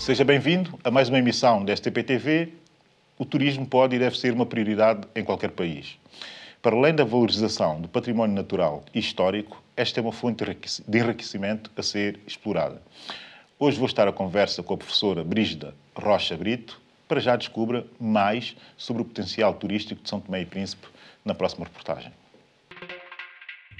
Seja bem-vindo a mais uma emissão da STP-TV. O turismo pode e deve ser uma prioridade em qualquer país. Para além da valorização do património natural e histórico, esta é uma fonte de enriquecimento a ser explorada. Hoje vou estar à conversa com a professora Brígida Rocha Brito, para já descubra mais sobre o potencial turístico de São Tomé e Príncipe na próxima reportagem.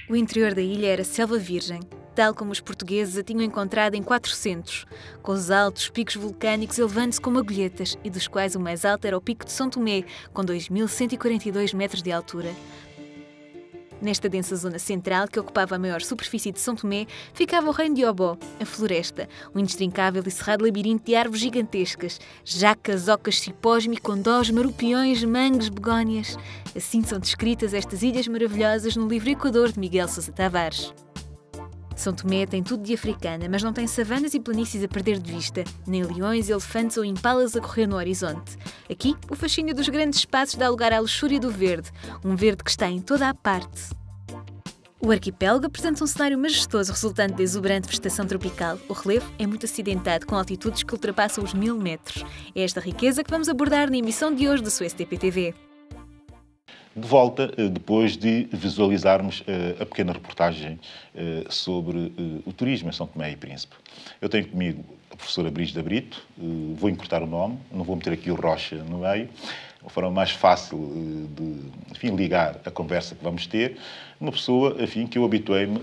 O interior da ilha era selva virgem, tal como os portugueses a tinham encontrado em 400, com os altos picos vulcânicos elevando-se como agulhetas e dos quais o mais alto era o Pico de São Tomé, com 2.142 metros de altura. Nesta densa zona central, que ocupava a maior superfície de São Tomé, ficava o reino de Obó, a floresta, um intrincável e cerrado labirinto de árvores gigantescas, jacas, ocas, cipós, micondós, marupiões, mangos, begónias. Assim são descritas estas ilhas maravilhosas no livro Equador de Miguel Sousa Tavares. São Tomé tem tudo de africana, mas não tem savanas e planícies a perder de vista, nem leões, elefantes ou impalas a correr no horizonte. Aqui, o fascínio dos grandes espaços dá lugar à luxúria do verde, um verde que está em toda a parte. O arquipélago apresenta um cenário majestoso resultante da exuberante vegetação tropical. O relevo é muito acidentado, com altitudes que ultrapassam os 1000 metros. É esta riqueza que vamos abordar na emissão de hoje da sua STP-TV. De volta, depois de visualizarmos a pequena reportagem sobre o turismo em São Tomé e Príncipe. Eu tenho comigo a professora Brígida Brito, vou encurtar o nome, não vou meter aqui o Rocha no meio, uma forma mais fácil de ligar a conversa que vamos ter. Uma pessoa que eu habituei-me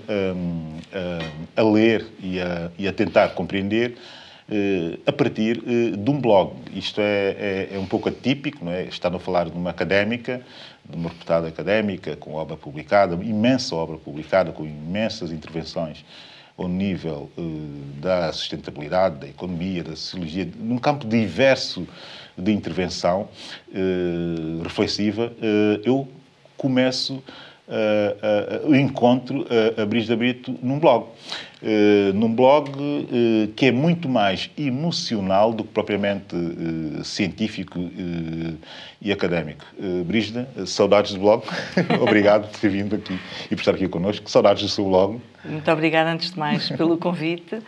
a ler e a tentar compreender a partir de um blog. Isto é um pouco atípico, não é? Estamos a falar de uma académica, de uma reputada académica, com obra publicada, imensa obra publicada, com imensas intervenções ao nível da sustentabilidade, da economia, da sociologia, num campo diverso de intervenção reflexiva. Eu começo encontro a Brígida Brito num blog. Que é muito mais emocional do que propriamente científico e académico. Brígida, saudades do blog. Obrigado por ter vindo aqui e por estar aqui connosco. Saudades do seu blog. Muito obrigada, antes de mais, pelo convite.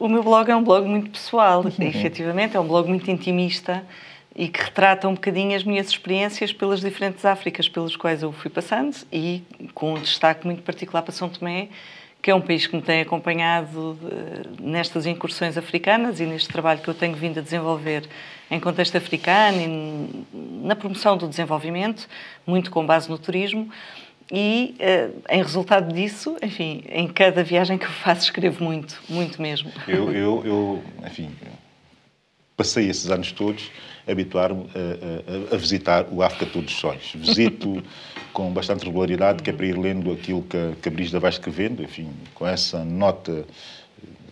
O meu blog é um blog muito pessoal, efetivamente, é um blog muito intimista e que retrata um bocadinho as minhas experiências pelas diferentes Áfricas pelos quais eu fui passando e com um destaque muito particular para São Tomé, que é um país que me tem acompanhado nestas incursões africanas e neste trabalho que eu tenho vindo a desenvolver em contexto africano e na promoção do desenvolvimento, muito com base no turismo. E, em resultado disso, enfim, em cada viagem que eu faço escrevo muito, muito mesmo. Eu passei esses anos todos a habituar-me a visitar o África Todos os Sonhos. Visito com bastante regularidade, que é para ir lendo aquilo que a Brígida vai escrevendo, enfim, com essa nota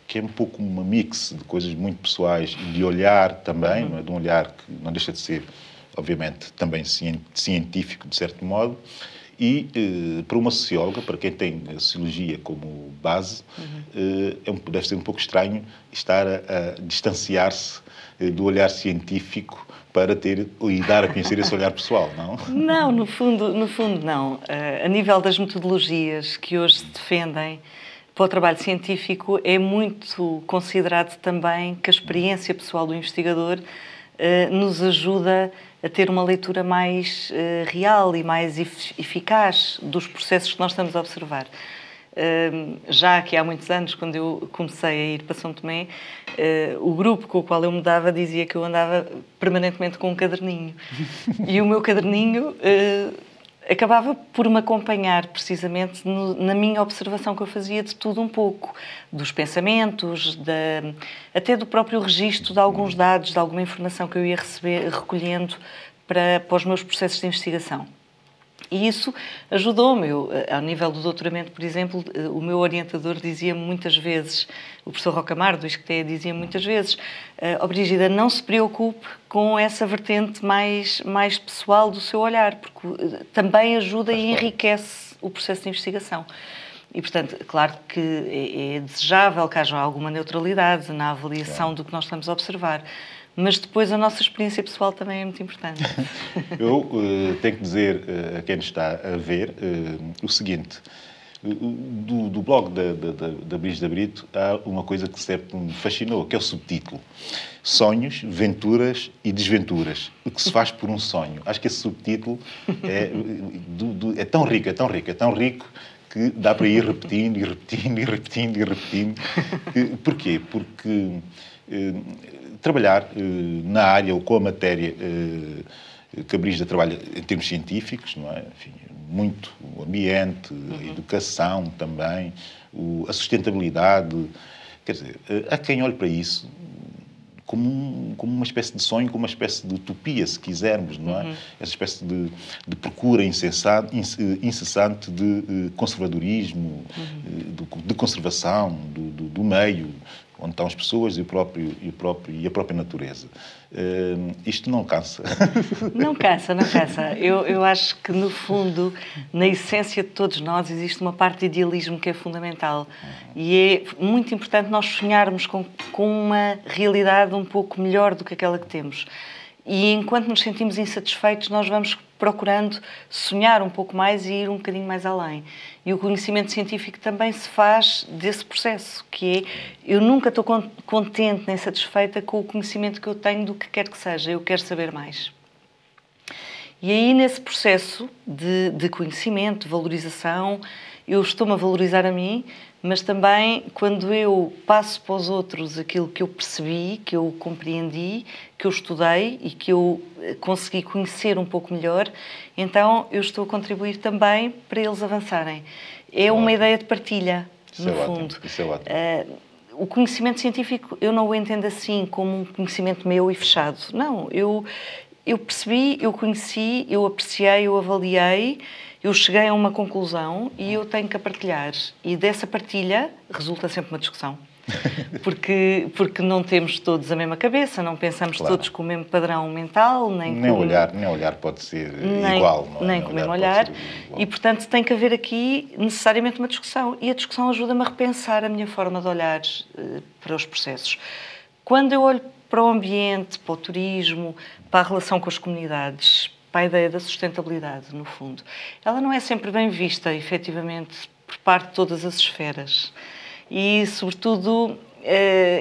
que é um pouco uma mix de coisas muito pessoais e de olhar também, não é? De um olhar que não deixa de ser, obviamente, também científico, de certo modo. E para uma socióloga, para quem tem a sociologia como base, deve ser um pouco estranho estar a distanciar-se do olhar científico para ter e dar a conhecer esse olhar pessoal, não? Não, no fundo não. A nível das metodologias que hoje se defendem para o trabalho científico, é muito considerado também que a experiência pessoal do investigador nos ajuda a ter uma leitura mais real e mais eficaz dos processos que nós estamos a observar. Já que há muitos anos, quando eu comecei a ir para São Tomé, o grupo com o qual eu me dava dizia que eu andava permanentemente com um caderninho. E o meu caderninho acabava por me acompanhar precisamente na minha observação que eu fazia de tudo um pouco, dos pensamentos, até do próprio registro de alguns dados, de alguma informação que eu ia recolhendo para os meus processos de investigação. E isso ajudou-me. Ao nível do doutoramento, por exemplo, o meu orientador dizia-me muitas vezes, o professor Rocamar, do ISCTE, dizia-me muitas vezes: Brígida, não se preocupe com essa vertente mais pessoal do seu olhar, porque também ajuda e enriquece o processo de investigação. E, portanto, claro que é desejável que haja alguma neutralidade na avaliação do que nós estamos a observar. Mas depois a nossa experiência pessoal também é muito importante. Eu tenho que dizer a quem nos está a ver o seguinte: Do blog da Brigida Brito há uma coisa que sempre me fascinou, que é o subtítulo. Sonhos, venturas e desventuras. O que se faz por um sonho. Acho que esse subtítulo é tão rico, é tão rico, é tão rico que dá para ir repetindo e repetindo e repetindo e repetindo. Porquê? Porque trabalhar na área ou com a matéria que a Brigida trabalha em termos científicos, não é? Enfim, muito o ambiente, a educação também, a sustentabilidade. Quer dizer, há quem olhe para isso como uma espécie de sonho, como uma espécie de utopia, se quisermos, não é? Essa espécie de procura incessante de conservadorismo, de conservação do meio, onde estão as pessoas e a própria natureza. Isto não cansa. Não cansa, não cansa. Eu acho que, no fundo, na essência de todos nós, existe uma parte de idealismo que é fundamental. E é muito importante nós sonharmos com uma realidade um pouco melhor do que aquela que temos. E enquanto nos sentimos insatisfeitos, nós vamos procurando sonhar um pouco mais e ir um bocadinho mais além. E o conhecimento científico também se faz desse processo, que é, eu nunca estou contente nem satisfeita com o conhecimento que eu tenho do que quer que seja, eu quero saber mais. E aí, nesse processo de conhecimento, de valorização, eu estou-me a valorizar a mim, mas também quando eu passo para os outros aquilo que eu percebi, que eu compreendi, que eu estudei e que eu consegui conhecer um pouco melhor, então eu estou a contribuir também para eles avançarem. É uma ideia de partilha, no fundo. Isso é ótimo. O conhecimento científico, eu não o entendo assim como um conhecimento meu e fechado. Não, eu percebi, eu conheci, eu apreciei, eu avaliei, eu cheguei a uma conclusão e eu tenho que a partilhar. E dessa partilha resulta sempre uma discussão. Porque não temos todos a mesma cabeça, não pensamos todos com o mesmo padrão mental, nem olhar pode ser igual. Não é? Nem com o mesmo olhar. E, portanto, tem que haver aqui necessariamente uma discussão. E a discussão ajuda-me a repensar a minha forma de olhar para os processos. Quando eu olho para o ambiente, para o turismo, para a relação com as comunidades, para a ideia da sustentabilidade, no fundo, ela não é sempre bem vista, efetivamente, por parte de todas as esferas. E, sobretudo,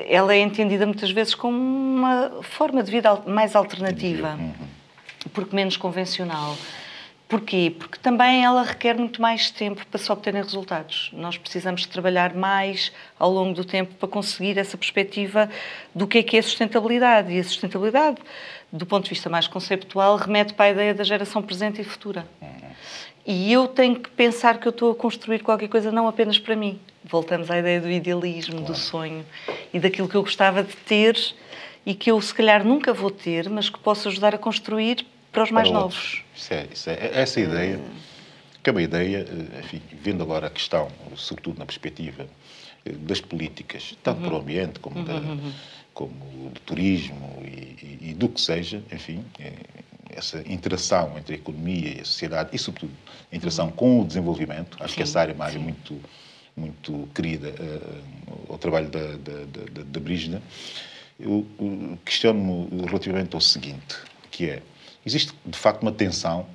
ela é entendida muitas vezes como uma forma de vida mais alternativa, porque menos convencional. Porquê? Porque também ela requer muito mais tempo para se obterem resultados. Nós precisamos de trabalhar mais ao longo do tempo para conseguir essa perspectiva do que é a sustentabilidade. E a sustentabilidade, do ponto de vista mais conceptual, remete para a ideia da geração presente e futura. E eu tenho que pensar que eu estou a construir qualquer coisa não apenas para mim. Voltamos à ideia do idealismo, do sonho e daquilo que eu gostava de ter e que eu, se calhar, nunca vou ter, mas que posso ajudar a construir para os mais novos. Essa ideia, que é uma ideia, enfim, vendo agora a questão, sobretudo na perspectiva das políticas, tanto para o ambiente como do turismo e do que seja, enfim, essa interação entre a economia e a sociedade e, sobretudo, a interação com o desenvolvimento. Acho que essa área é uma área muito querida ao trabalho da Brigida. Eu questiono-me relativamente ao seguinte, que é, existe, de facto, uma tensão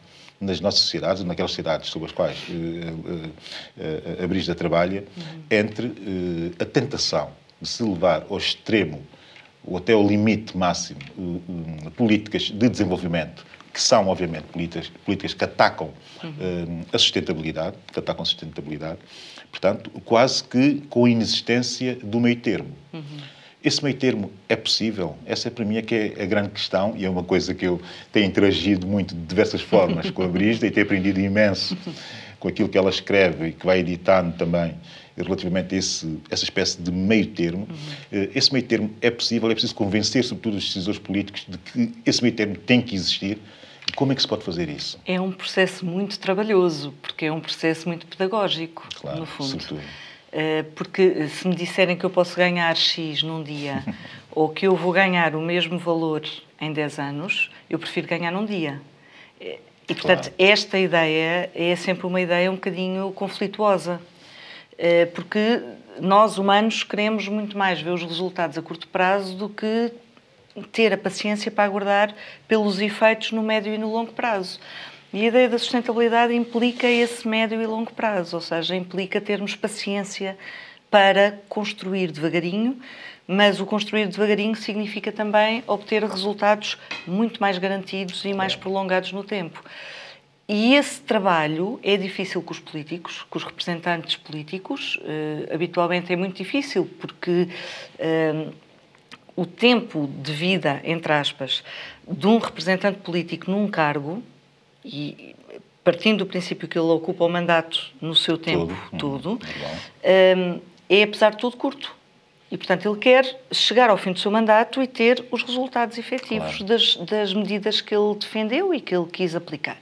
nas nossas sociedades, naquelas sociedades sobre as quais a Brigida trabalha, entre a tentação de se levar ao extremo ou até ao limite máximo políticas de desenvolvimento, que são, obviamente, políticas que atacam a sustentabilidade, portanto, quase que com a inexistência do meio termo. Esse meio termo é possível? Essa, para mim, é que é a grande questão e é uma coisa que eu tenho interagido muito de diversas formas com a Brigida e tenho aprendido imenso com aquilo que ela escreve e que vai editando também relativamente a essa espécie de meio termo. Esse meio termo é possível, é preciso convencer, sobretudo, os decisores políticos de que esse meio termo tem que existir. Como é que se pode fazer isso? É um processo muito trabalhoso, porque é um processo muito pedagógico, claro, no fundo. Sobretudo. Porque se me disserem que eu posso ganhar X num dia ou que eu vou ganhar o mesmo valor em 10 anos, eu prefiro ganhar num dia. E, portanto, esta ideia é sempre uma ideia um bocadinho conflituosa. Porque nós, humanos, queremos muito mais ver os resultados a curto prazo do que ter a paciência para aguardar pelos efeitos no médio e no longo prazo. E a ideia da sustentabilidade implica esse médio e longo prazo, ou seja, implica termos paciência para construir devagarinho, mas o construir devagarinho significa também obter resultados muito mais garantidos e mais prolongados no tempo. E esse trabalho é difícil com os políticos, com os representantes políticos. Habitualmente é muito difícil, porque o tempo de vida, entre aspas, de um representante político num cargo, e partindo do princípio que ele ocupa o mandato no seu tempo todo, é, apesar de tudo, curto. E, portanto, ele quer chegar ao fim do seu mandato e ter os resultados efetivos das medidas que ele defendeu e que ele quis aplicar.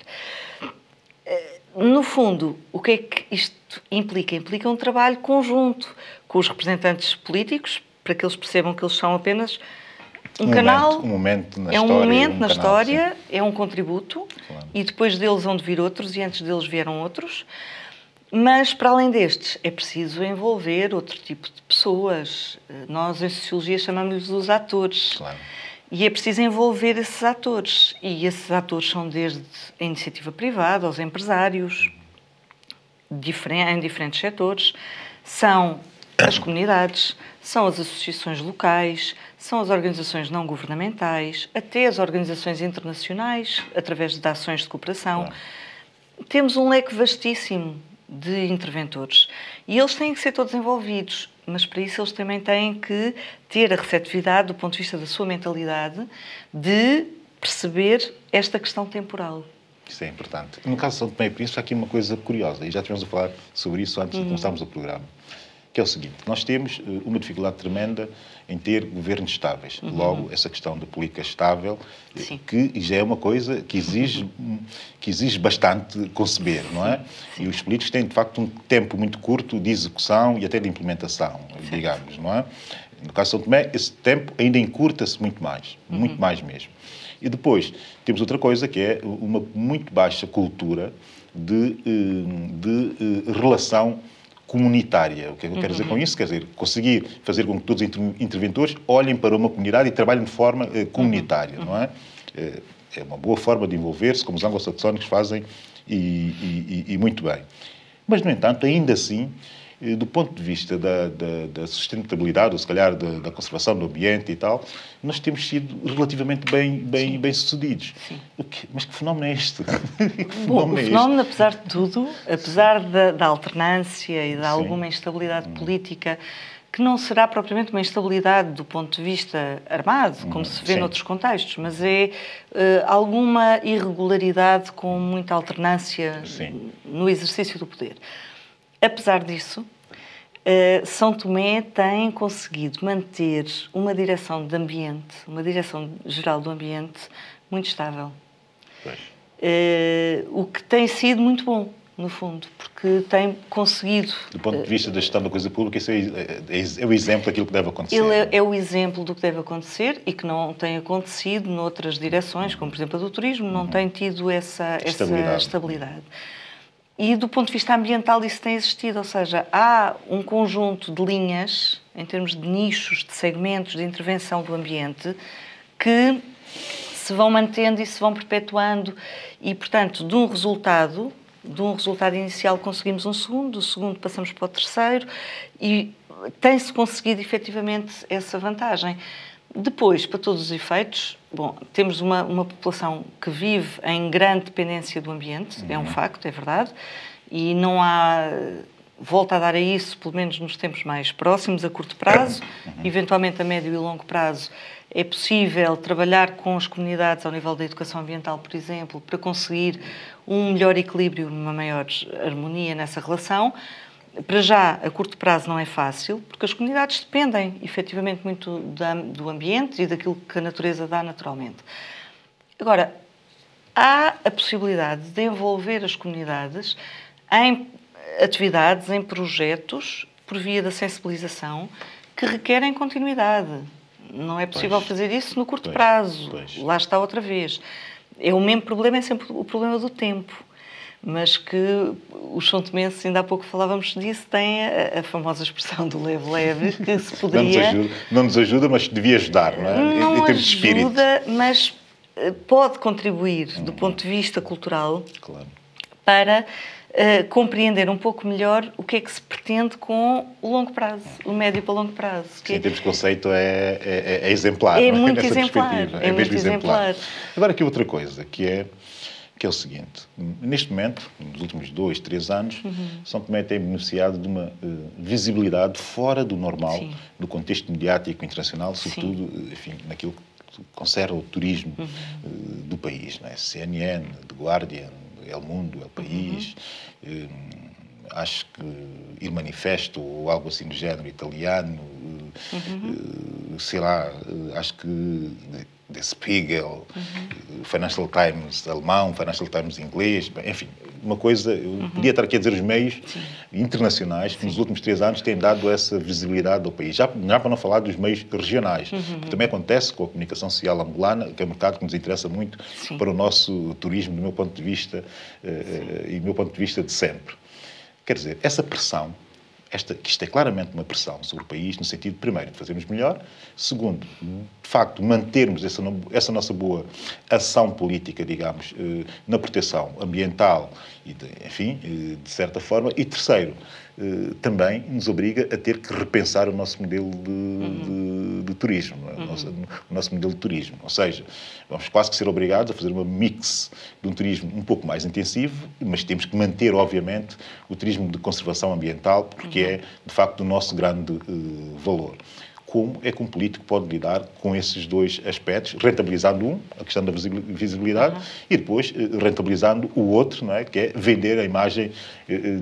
No fundo, o que é que isto implica? Implica um trabalho conjunto com os representantes políticos, para que eles percebam que eles são apenas um canal. Um momento na história. É um momento na história, sim. É um contributo, e depois deles vão de vir outros, e antes deles vieram outros. Mas, para além destes, é preciso envolver outro tipo de pessoas. Nós, em Sociologia, chamamos-lhes os atores. Claro. E é preciso envolver esses atores. E esses atores são desde a iniciativa privada, aos empresários, em diferentes setores. São as comunidades, são as associações locais, são as organizações não governamentais, até as organizações internacionais, através de ações de cooperação. Claro. Temos um leque vastíssimo de interventores. E eles têm que ser todos envolvidos, mas para isso eles também têm que ter a receptividade, do ponto de vista da sua mentalidade, de perceber esta questão temporal. Isso é importante. No caso de São Tomé e Príncipe, há aqui uma coisa curiosa, e já tivemos a falar sobre isso antes de começarmos o programa, que é o seguinte: nós temos uma dificuldade tremenda em ter governos estáveis. Logo, essa questão da política estável, que já é uma coisa que exige bastante conceber, não é? Sim. E os políticos têm, de facto, um tempo muito curto de execução e até de implementação, digamos, não é? No caso de São Tomé, esse tempo ainda encurta-se muito mais mesmo. E depois, temos outra coisa, que é uma muito baixa cultura de relação comunitária. O que é que eu quero dizer com isso? Quer dizer, conseguir fazer com que todos os interventores olhem para uma comunidade e trabalhem de forma comunitária, não é? É uma boa forma de envolver-se, como os anglo-saxónicos fazem, e muito bem. Mas, no entanto, ainda assim, do ponto de vista da sustentabilidade, ou se calhar da conservação do ambiente e tal, nós temos sido relativamente bem sucedidos. Mas que fenómeno é este? Bom, o fenómeno, apesar de tudo, apesar da alternância e de alguma instabilidade política, que não será propriamente uma instabilidade do ponto de vista armado, como se vê noutros contextos, mas é alguma irregularidade com muita alternância no exercício do poder. Apesar disso, São Tomé tem conseguido manter uma direção de ambiente, uma direção geral do ambiente, muito estável. O que tem sido muito bom, no fundo, porque tem conseguido... Do ponto de vista da gestão da coisa pública, isso é o exemplo daquilo que deve acontecer. Ele é o exemplo do que deve acontecer e que não tem acontecido noutras direções, como, por exemplo, a do turismo, não tem tido essa estabilidade. E, do ponto de vista ambiental, isso tem existido, ou seja, há um conjunto de linhas, em termos de nichos, de segmentos de intervenção do ambiente, que se vão mantendo e se vão perpetuando e, portanto, de um resultado inicial conseguimos um segundo, do segundo passamos para o terceiro e tem-se conseguido, efetivamente, essa vantagem. Depois, para todos os efeitos, bom, temos uma população que vive em grande dependência do ambiente, é um facto, é verdade, e não há volta a dar a isso, pelo menos nos tempos mais próximos, a curto prazo, eventualmente a médio e longo prazo. É possível trabalhar com as comunidades ao nível da educação ambiental, por exemplo, para conseguir um melhor equilíbrio, uma maior harmonia nessa relação. Para já, a curto prazo não é fácil, porque as comunidades dependem, efetivamente, muito do ambiente e daquilo que a natureza dá naturalmente. Agora, há a possibilidade de envolver as comunidades em atividades, em projetos, por via da sensibilização, que requerem continuidade. Não é possível fazer isso no curto prazo. Lá está outra vez. O mesmo problema, é sempre o problema do tempo. Mas que os são-tomenses, ainda há pouco falávamos disso, têm a famosa expressão do leve-leve, que se poderia... Não nos ajuda, mas devia ajudar, não é? Não em termos de espírito. Ajuda, mas pode contribuir, do ponto de vista cultural, Claro. para compreender um pouco melhor o que é que se pretende com o longo prazo, o médio para longo prazo. Sim, em termos de conceito é exemplar. É não muito Nessa exemplar. perspectiva. É mesmo muito exemplar. Agora aqui outra coisa, que é o seguinte. Neste momento, nos últimos 2, 3 anos, São Tomé tem beneficiado de uma visibilidade fora do normal, Sim. do contexto mediático internacional, sobretudo, enfim, naquilo que concerne o turismo do país. Não é? CNN, The Guardian, El Mundo, El País, acho que Il Manifesto ou algo assim do género italiano, sei lá, acho que The Spiegel, Financial Times alemão, Financial Times inglês, enfim, uma coisa, eu podia estar aqui a dizer os meios internacionais que nos últimos 3 anos têm dado essa visibilidade ao país. Já para não falar dos meios regionais, que também acontece com a comunicação social angolana, que é um mercado que nos interessa muito para o nosso turismo, do meu ponto de vista, e do meu ponto de vista de sempre. Quer dizer, essa pressão, que isto é claramente uma pressão sobre o país, no sentido, primeiro, de fazermos melhor, segundo, de facto, mantermos essa nossa boa ação política, digamos, na proteção ambiental, e enfim, de certa forma, e terceiro, também nos obriga a ter que repensar o nosso modelo de turismo, o nosso modelo de turismo. Ou seja, vamos quase que ser obrigados a fazer uma mix de um turismo um pouco mais intensivo, mas temos que manter, obviamente, o turismo de conservação ambiental, porque é, de facto, o nosso grande valor. Como é que um político pode lidar com esses dois aspectos, rentabilizando a questão da visibilidade, e depois rentabilizando o outro, não é? Que é vender a imagem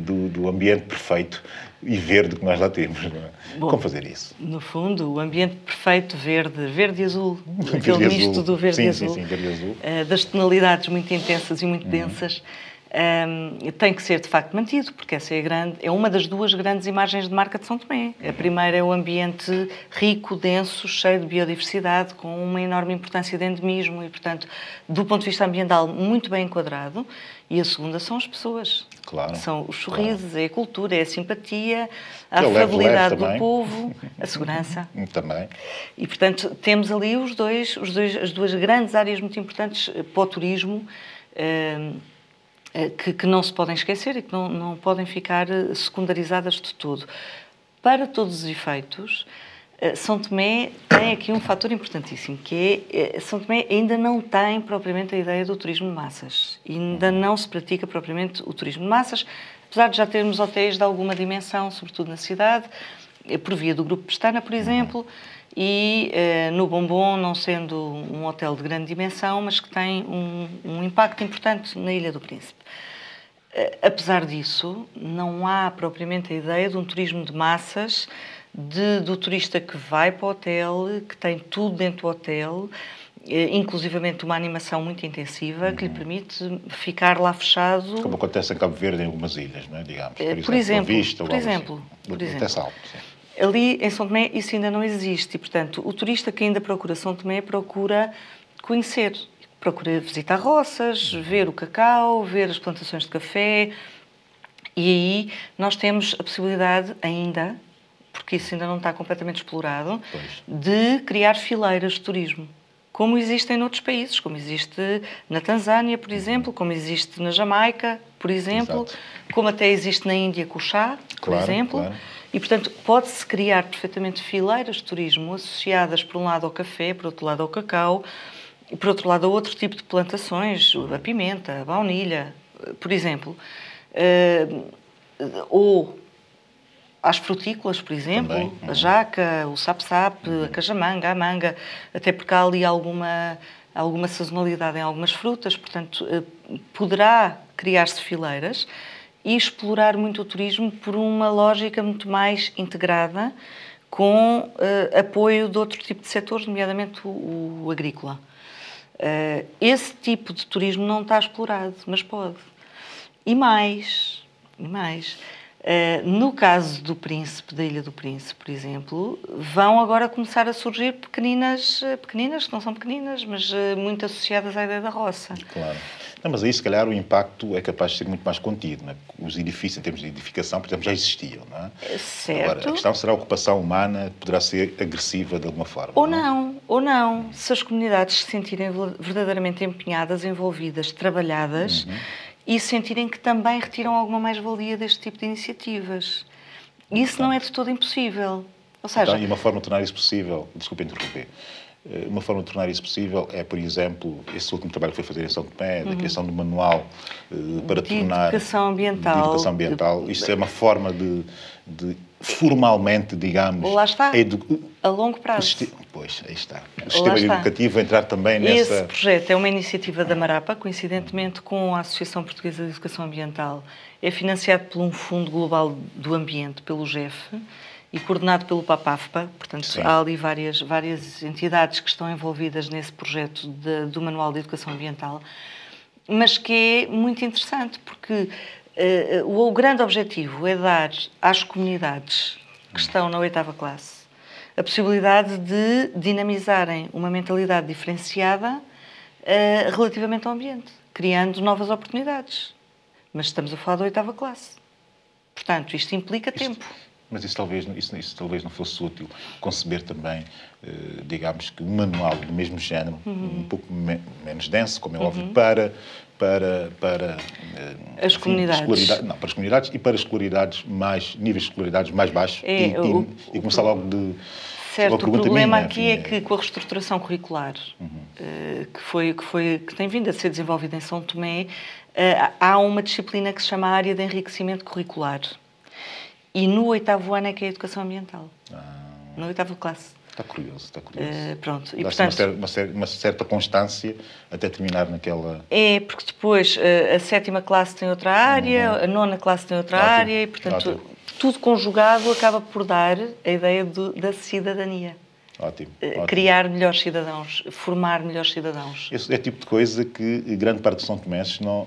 do ambiente perfeito e verde que nós lá temos. Não é? Bom, como fazer isso? No fundo, o ambiente perfeito verde e azul, aquele misto do verde e azul, sim, verde e azul. Das tonalidades muito intensas e muito densas, tem que ser de facto mantido, porque essa é uma das 2 grandes imagens de marca de São Tomé. A primeira é o ambiente rico, denso, cheio de biodiversidade, com uma enorme importância de endemismo e, portanto, do ponto de vista ambiental, muito bem enquadrado. E a segunda são as pessoas. Claro. São os sorrisos, é a cultura, é a simpatia, a afabilidade do povo, a segurança. Também. E, portanto, temos ali as 2 grandes áreas muito importantes para o turismo, que não se podem esquecer e que não podem ficar secundarizadas de todo. Para todos os efeitos, São Tomé tem aqui um fator importantíssimo, que é São Tomé ainda não tem propriamente a ideia do turismo de massas. Ainda não se pratica propriamente o turismo de massas, apesar de já termos hotéis de alguma dimensão, sobretudo na cidade, por via do Grupo Pestana, por exemplo, e no Bombom, não sendo um hotel de grande dimensão, mas que tem um impacto importante na Ilha do Príncipe. Apesar disso, não há propriamente a ideia de um turismo de massas, do turista que vai para o hotel, que tem tudo dentro do hotel, inclusivamente uma animação muito intensiva que lhe permite ficar lá fechado. Como acontece em Cabo Verde, em algumas ilhas, não é? Digamos. Por exemplo. Até Salto, sim. Ali, em São Tomé, isso ainda não existe. E, portanto, o turista que ainda procura São Tomé procura conhecer, procura visitar roças, ver o cacau, ver as plantações de café. E aí nós temos a possibilidade ainda, porque isso ainda não está completamente explorado, de criar fileiras de turismo. Como existem noutros países, como existe na Tanzânia, por exemplo, como existe na Jamaica, por exemplo, como até existe na Índia com o chá, por exemplo. Claro. E, portanto, pode-se criar perfeitamente fileiras de turismo associadas, por um lado, ao café, por outro lado, ao cacau, e, por outro lado, a outro tipo de plantações, a pimenta, a baunilha, por exemplo. Ou às frutícolas, por exemplo, também, a jaca, o sap-sap, a cajamanga, a manga, até porque há ali alguma sazonalidade em algumas frutas, portanto, poderá criar-se fileiras e explorar muito o turismo por uma lógica muito mais integrada, com apoio de outro tipo de setores, nomeadamente o agrícola. Esse tipo de turismo não está explorado, mas pode. E mais. No caso do Príncipe, da Ilha do Príncipe, por exemplo, vão agora começar a surgir pequeninas, que não são pequeninas, mas muito associadas à ideia da roça. Claro. Não, mas aí, se calhar, o impacto é capaz de ser muito mais contido. Não é? Os edifícios, em termos de edificação, por exemplo, já existiam. Não é? Certo. Agora, a questão será a ocupação humana, que poderá ser agressiva de alguma forma. Ou não. Se as comunidades se sentirem verdadeiramente empenhadas, envolvidas, trabalhadas e sentirem que também retiram alguma mais-valia deste tipo de iniciativas. Isso não é de todo impossível. Ou seja... Então, e uma forma de tornar isso possível, desculpe interromper, uma forma de tornar isso possível é, por exemplo, esse último trabalho que foi fazer em São Tomé, da criação de um manual para tornar... educação ambiental. De educação ambiental. Isto é uma forma de formalmente, digamos... Lá está, a longo prazo. Pois, aí está. O sistema educativo entrar também nessa... Esse projeto é uma iniciativa da Marapa, coincidentemente com a Associação Portuguesa de Educação Ambiental. É financiado por um Fundo Global do Ambiente, pelo GEF, e coordenado pelo PAPAFPA, portanto, Sim. há ali várias entidades que estão envolvidas nesse projeto do Manual de Educação Ambiental, mas que é muito interessante, porque o grande objetivo é dar às comunidades que estão na 8ª classe a possibilidade de dinamizarem uma mentalidade diferenciada relativamente ao ambiente, criando novas oportunidades. Mas estamos a falar da 8ª classe. Portanto, isto implica tempo. Mas isso talvez não fosse útil. Conceber também, digamos que um manual do mesmo género, um pouco menos denso, como é óbvio, para as comunidades. Para as comunidades e para as escolaridades níveis de escolaridades mais baixos. E começar logo de... Certo, o problema aqui é que com a reestruturação curricular que tem vindo a ser desenvolvida em São Tomé, há uma disciplina que se chama Área de Enriquecimento Curricular. E no 8º ano é que é a educação ambiental. Na 8ª classe. Está curioso. Pronto. E, portanto, uma certa constância até terminar naquela... É, porque depois a 7ª classe tem outra área, a 9ª classe tem outra área, e, portanto, tudo conjugado acaba por dar a ideia da cidadania. Ótimo. Criar melhores cidadãos, formar melhores cidadãos. Esse é o tipo de coisa que grande parte dos São Tomenses não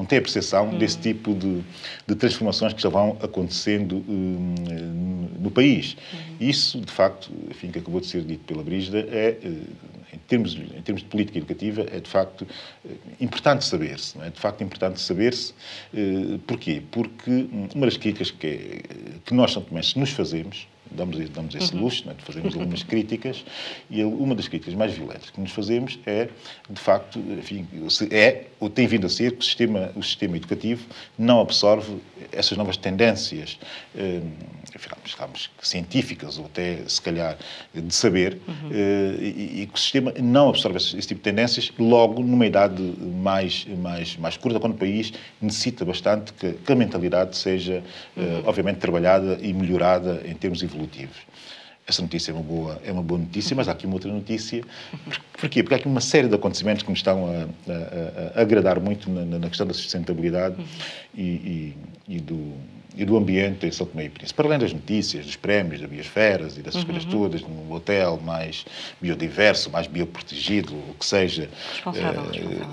tem a percepção desse tipo de transformações que já vão acontecendo no país. Isso, de facto, enfim, que acabou de ser dito pela Brígida, em termos de política educativa, é de facto importante saber-se. Não é? De facto, importante saber-se. Porquê? Porque uma das críticas que nós, São Tomenses, nos fazemos, damos esse luxo, não é? De fazermos algumas críticas, e uma das críticas mais violentas que nos fazemos é, de facto, enfim, ou tem vindo a ser que o sistema educativo não absorve essas novas tendências, digamos, científicas ou até, se calhar, de saber, e que o sistema não absorve esse tipo de tendências logo numa idade mais curta, quando o país necessita bastante que a mentalidade seja, obviamente, trabalhada e melhorada em termos evolutivos. Essa notícia é uma boa notícia, mas há aqui uma outra notícia. Porquê? Porque há aqui uma série de acontecimentos que nos estão a agradar muito na questão da sustentabilidade e do ambiente em São Tomé e Príncipe. Para além das notícias, dos prémios, das biosferas e dessas coisas todas, no hotel mais biodiverso, mais bioprotegido, o que seja,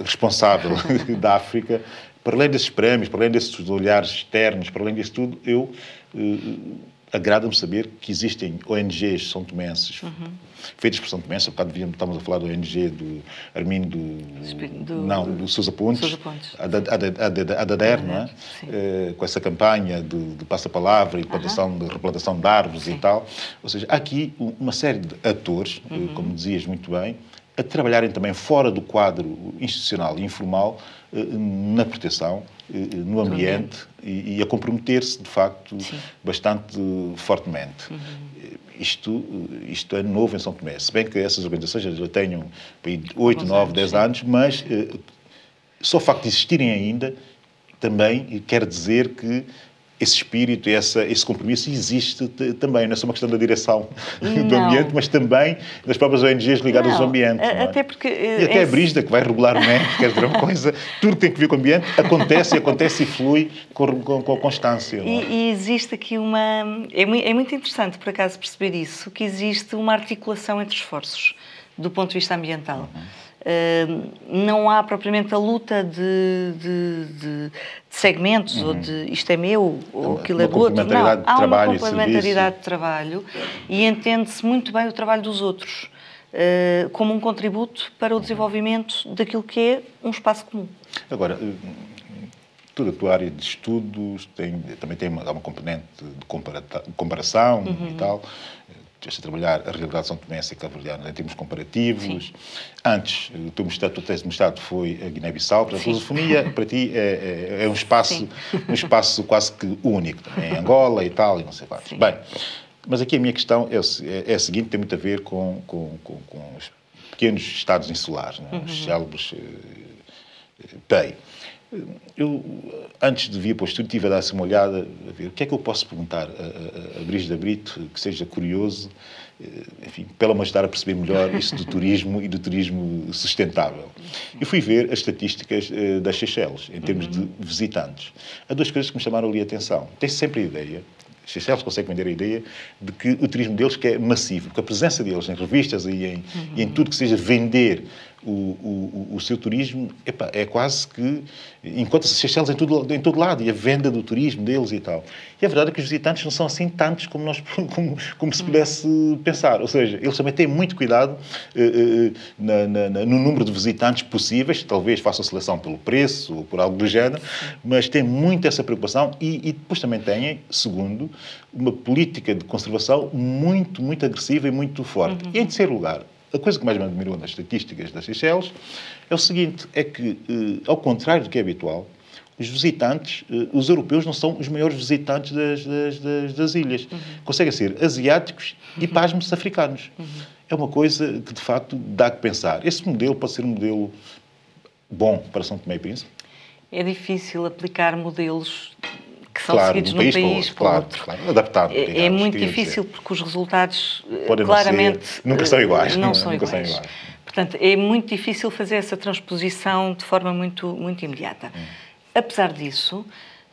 responsável da África, para além desses prémios, para além desses olhares externos, para além disso tudo, agrada-me saber que existem ONGs são tomenses, feitas por São Tomenses. Há bocado estávamos a falar da ONG do Armindo do Sousa Pontes, a DADER, não é? Com essa campanha de passa-palavra e de replantação de árvores e tal. Ou seja, há aqui uma série de atores, como dizias muito bem, a trabalharem também fora do quadro institucional e informal na proteção, no ambiente e a comprometer-se, de facto, bastante fortemente. Isto é novo em São Tomé. Se bem que essas organizações já tenham 8, 9, 10 anos, mas só o facto de existirem ainda também quer dizer que esse espírito, esse compromisso existe também. Não é só uma questão da direção do ambiente, mas também das próprias ONGs ligadas ao ambiente. Até porque, e até a Brígida, que vai regularmente, quer dizer, uma coisa, tudo que tem que ver com o ambiente, acontece e flui com constância. Não é? E existe aqui é muito interessante, por acaso, perceber isso, que existe uma articulação entre esforços, do ponto de vista ambiental. Não há propriamente a luta de segmentos, ou de isto é meu, ou aquilo é do outro. Não, há uma complementaridade de trabalho e entende-se muito bem o trabalho dos outros. como um contributo para o desenvolvimento daquilo que é um espaço comum. Agora, toda a tua área de estudos também tem uma componente de comparação e tal. Estiveste a trabalhar a realidade São Tomé e cabo-verdiana em termos comparativos. Sim. Antes, o teu tese de mestrado foi a Guiné-Bissau. Portanto, a lusofonia, para ti, é um espaço quase que único. Também em Angola e tal, e não sei quantos. Bem, mas aqui a minha questão é a seguinte, tem muito a ver com os pequenos estados insulares, né? Os célebres PEI. Eu, antes de vir para o estúdio, estive a dar-se uma olhada, a ver o que é que eu posso perguntar a Brígida Brito, que seja curioso, enfim, para ela me ajudar a perceber melhor isso do turismo e do turismo sustentável. Eu fui ver as estatísticas das Seychelles, em termos de visitantes. Há duas coisas que me chamaram ali a atenção. Tem sempre a ideia, as Seychelles conseguem vender a ideia de que o turismo deles que é massivo, porque a presença deles em revistas e em tudo que seja vender o seu turismo, é quase que encontra-se Seychelles em todo lado, e a venda do turismo deles e tal. E a verdade é que os visitantes não são assim tantos como se pudesse pensar. Ou seja, eles também têm muito cuidado no número de visitantes possíveis, talvez façam seleção pelo preço ou por algo do género, mas têm muito essa preocupação e depois também têm, segundo, uma política de conservação muito, muito agressiva e muito forte. E em terceiro lugar, a coisa que mais me admirou nas estatísticas das Seychelles é o seguinte, é que, ao contrário do que é habitual, os visitantes, os europeus não são os maiores visitantes das ilhas. Conseguem ser asiáticos e, pasmos, africanos. É uma coisa que, de facto, dá que pensar. Esse modelo pode ser um modelo bom para São Tomé e Príncipe? É difícil aplicar modelos que são seguidos num país para outro. Claro, adaptado. Digamos, é muito difícil porque os resultados podem claramente nunca são iguais. Não são iguais. Portanto, é muito difícil fazer essa transposição de forma muito, muito imediata. Apesar disso,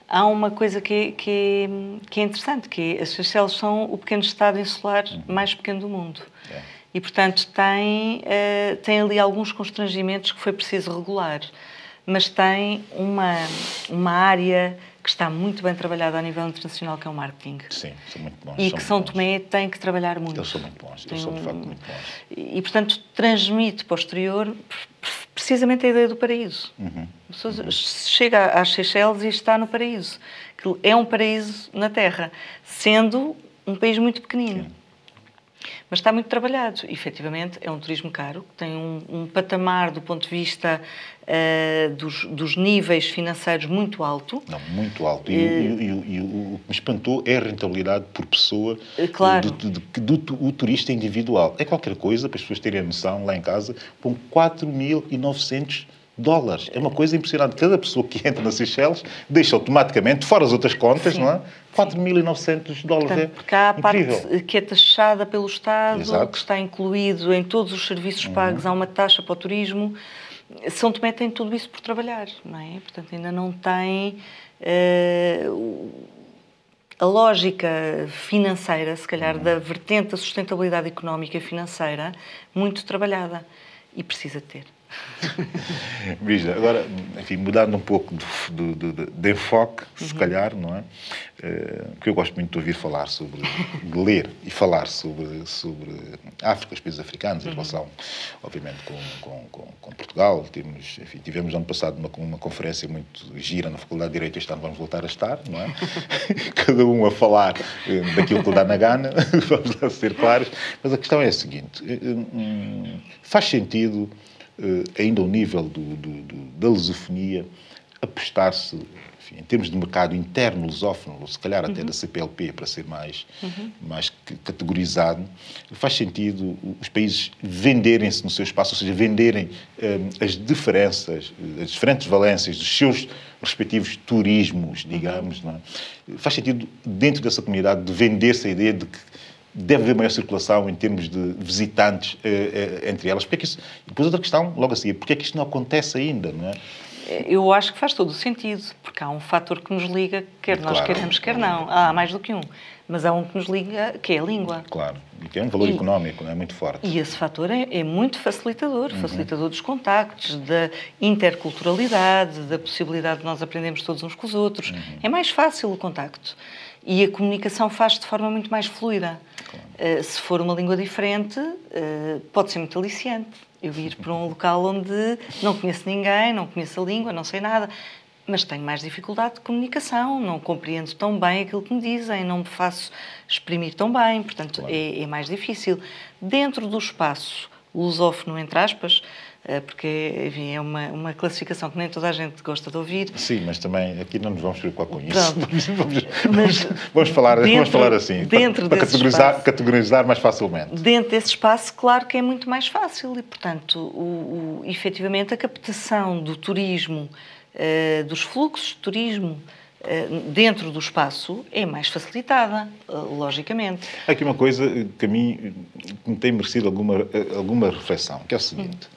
há uma coisa que é interessante, que as Seychelles são o pequeno estado insular mais pequeno do mundo. E, portanto, tem ali alguns constrangimentos que foi preciso regular. Mas tem uma área que está muito bem trabalhada a nível internacional, que é o marketing. Sim, são muito bons. E que São Tomé tem que trabalhar muito. Eles são muito bons, eles são de facto muito bons. E, portanto, transmite para o exterior precisamente a ideia do paraíso. A pessoa chega às Seychelles e está no paraíso. Que é um paraíso na Terra, sendo um país muito pequenino. Mas está muito trabalhado. E, efetivamente, é um turismo caro, tem um patamar do ponto de vista dos níveis financeiros muito alto. Não, muito alto. E o que me espantou é a rentabilidade por pessoa do turista individual. É qualquer coisa, para as pessoas terem a noção, lá em casa, com $4.900. É uma coisa impressionante. Cada pessoa que entra nas Seychelles deixa automaticamente, fora as outras contas, não é? $4.900. Portanto, porque há a incrível. Parte que é taxada pelo Estado, Exato. Que está incluído em todos os serviços pagos, há uma taxa para o turismo. São Tomé tem tudo isso por trabalhar, não é? Portanto, ainda não tem a lógica financeira, se calhar, da vertente da sustentabilidade económica e financeira muito trabalhada. E precisa ter. Brígida, agora, enfim, mudando um pouco de enfoque, se calhar, não é? Porque eu gosto muito de ouvir falar de ler e falar sobre África, os países africanos, em relação, obviamente, com Portugal. Tivemos ano passado uma conferência muito gira na Faculdade de Direito, este ano vamos voltar a estar, não é? Cada um a falar daquilo que lhe dá na gana, vamos lá ser claros. Mas a questão é a seguinte, faz sentido, ainda ao nível da lusofonia, apostar-se, enfim, em termos de mercado interno lusófono, se calhar até da CPLP, para ser mais categorizado, faz sentido os países venderem-se no seu espaço, ou seja, venderem as diferenças, as diferentes valências dos seus respectivos turismos, digamos, não é? Faz sentido, dentro dessa comunidade, de vender-se a ideia de que deve haver maior circulação em termos de visitantes entre elas. Porque é que isso... Depois outra questão, logo a seguir, porque é que isto não acontece ainda, não é? Eu acho que faz todo o sentido, porque há um fator que nos liga, quer nós queremos, quer não. Há mais do que um. Mas há um que nos liga, que é a língua. Claro, e que é um valor económico, não é? Muito forte. E esse fator é muito facilitador, facilitador dos contactos, da interculturalidade, da possibilidade de nós aprendermos todos uns com os outros. É mais fácil o contacto. E a comunicação faz de forma muito mais fluida. Se for uma língua diferente, pode ser muito aliciante. Eu ir para um local onde não conheço ninguém, não conheço a língua, não sei nada, mas tenho mais dificuldade de comunicação, não compreendo tão bem aquilo que me dizem, não me faço exprimir tão bem, portanto, claro, é mais difícil. Dentro do espaço lusófono, entre aspas, porque, enfim, é uma classificação que nem toda a gente gosta de ouvir. Sim, mas também aqui não nos vamos preocupar com isso. Vamos falar assim, dentro para categorizar mais facilmente. Dentro desse espaço, claro que é muito mais fácil e, portanto, efetivamente, a captação do turismo, dos fluxos de turismo dentro do espaço é mais facilitada, logicamente. Há aqui uma coisa que a mim me tem merecido alguma reflexão, que é o seguinte,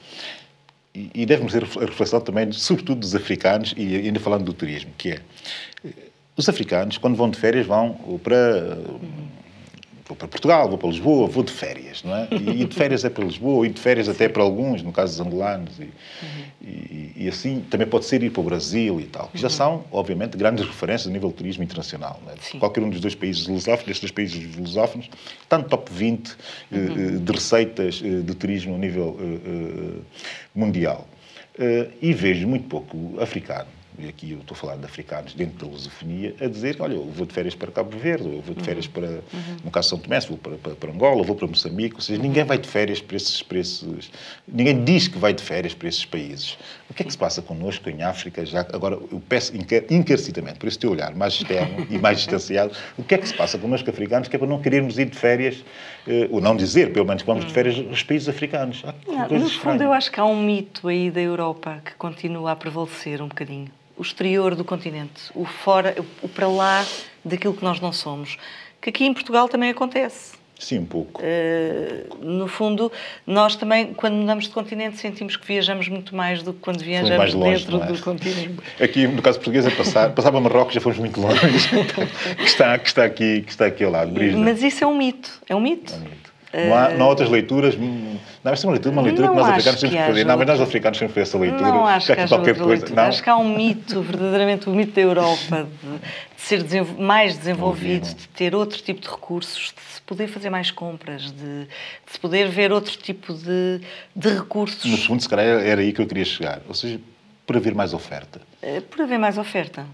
e deve merecer a reflexão também, sobretudo dos africanos, e ainda falando do turismo, que é, os africanos, quando vão de férias, vão para Portugal, vou para Lisboa, vou de férias, não é? E de férias é para Lisboa, e de férias até para alguns, no caso dos angolanos, e assim também pode ser ir para o Brasil e tal, que já são, obviamente, grandes referências a nível de turismo internacional. Não é? Qualquer um dos dois países lusófonos, destes dois países lusófonos, está no top 20 de receitas de turismo a nível mundial. E vejo muito pouco africano, e aqui eu estou a falar de africanos dentro da lusofonia, a dizer, olha, eu vou de férias para Cabo Verde, ou eu vou de férias para, no caso de São Tomé, vou para Angola, vou para Moçambique, ou seja, ninguém vai de férias para esses... Ninguém diz que vai de férias para esses países. O que é que se passa connosco em África? Agora, eu peço encarecidamente, por esse teu olhar mais externo e mais distanciado, o que é que se passa connosco africanos que é para não querermos ir de férias, ou não dizer, pelo menos, que vamos de férias aos países africanos? No fundo, eu acho que há um mito aí da Europa que continua a prevalecer um bocadinho. O exterior do continente, o fora, o para lá daquilo que nós não somos. Que aqui em Portugal também acontece. Sim, um pouco. No fundo, nós também, quando mudamos de continente, sentimos que viajamos muito mais do que quando viajamos mais longe, dentro do continente. Aqui, no caso português, passar para Marrocos já fomos muito longe, que está aqui ao lado. Brígida. Mas isso é um mito. É um mito. Não há outras leituras. Não, essa é uma leitura que nós africanos temos que fazer. Não, mas nós africanos temos que fazer essa leitura. Não acho que haja qualquer coisa. Não? Acho que há um mito, verdadeiramente o mito da Europa, de ser mais desenvolvido, de ter outro tipo de recursos, de se poder fazer mais compras, de se poder ver outro tipo de recursos. No fundo, se calhar era aí que eu queria chegar. Ou seja, por haver mais oferta. Por haver mais oferta.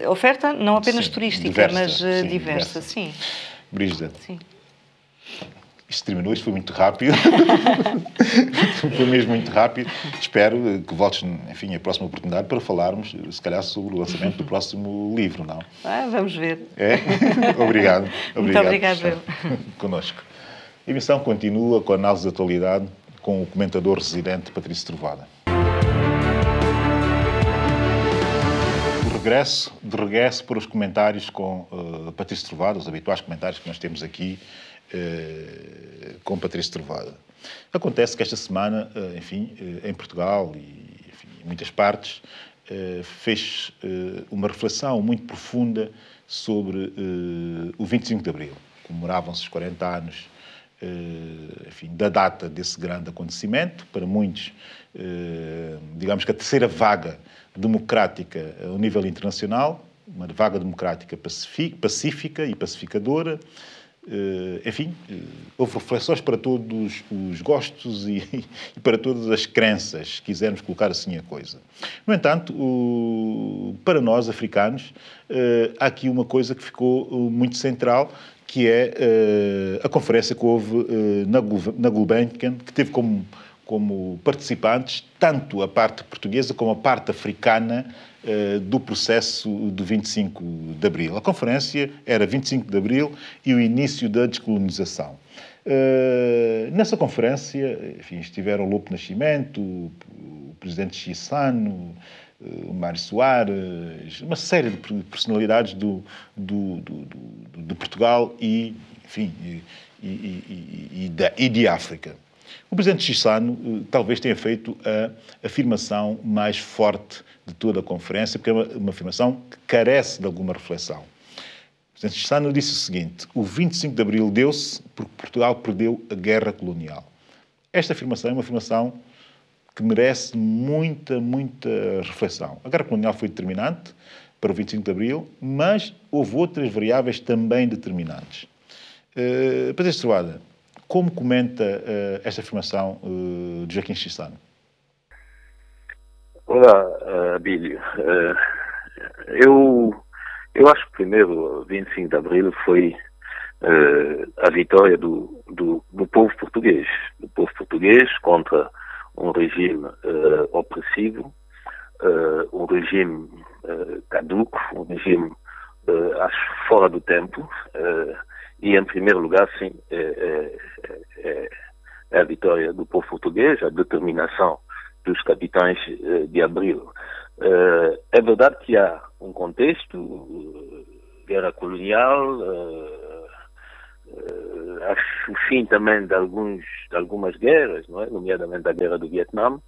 Oferta não apenas turística, diversa, mas diversa, sim. Brígida. Sim. Isto terminou, isto foi muito rápido. Foi mesmo muito rápido. Espero que voltes, enfim, a próxima oportunidade para falarmos, se calhar, sobre o lançamento do próximo livro, não? Vamos ver. É? Obrigado. Muito obrigado. Connosco. A emissão continua com a análise da atualidade com o comentador residente Patrício Trovada. De regresso para os comentários com Patrício Trovada, os habituais comentários que nós temos aqui com Patrício Trovada. Acontece que esta semana, enfim, em Portugal e enfim, em muitas partes, fez uma reflexão muito profunda sobre o 25 de Abril. Comemoravam-se os 40 anos enfim, da data desse grande acontecimento. Para muitos, digamos que a terceira vaga democrática ao nível internacional, uma vaga democrática pacífica e pacificadora. Enfim, houve reflexões para todos os gostos e para todas as crenças, se quisermos colocar assim a coisa. No entanto, para nós, africanos, há aqui uma coisa que ficou muito central, que é a conferência que houve na Gulbenkian, que teve como participantes tanto a parte portuguesa como a parte africana do processo de 25 de Abril. A conferência era 25 de Abril e o início da descolonização. Nessa conferência, enfim, estiveram o Lopo Nascimento, o presidente Chissano, o Mário Soares, uma série de personalidades de Portugal e, enfim, e de África. O presidente Chissano talvez tenha feito a afirmação mais forte de toda a conferência, porque é uma afirmação que carece de alguma reflexão. O presidente Chissano disse o seguinte: o 25 de Abril deu-se porque Portugal perdeu a guerra colonial. Esta afirmação é uma afirmação que merece muita reflexão. A guerra colonial foi determinante para o 25 de Abril, mas houve outras variáveis também determinantes. Presidente Troada, como comenta esta afirmação de Joaquim Chissano? Olá, Abílio. Eu acho que primeiro, 25 de Abril, foi a vitória do povo português. Do povo português contra um regime opressivo, um regime caduco, um regime, acho, fora do tempo. E, em primeiro lugar, sim, é a vitória do povo português, a determinação dos capitães de Abril. É verdade que há um contexto, guerra colonial, acho o fim também de algumas guerras, não é? Nomeadamente a guerra do Vietnã.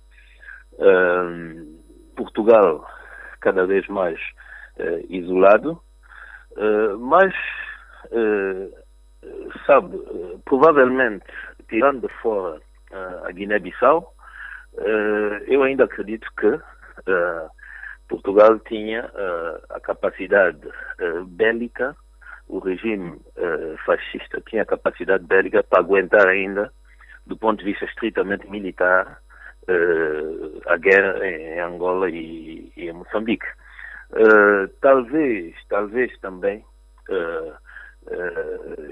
Portugal cada vez mais isolado, mas sabe, provavelmente, tirando de fora a Guiné-Bissau, eu ainda acredito que Portugal tinha a capacidade bélica, o regime fascista tinha a capacidade bélica para aguentar ainda, do ponto de vista estritamente militar, a guerra em Angola e em Moçambique. Talvez também,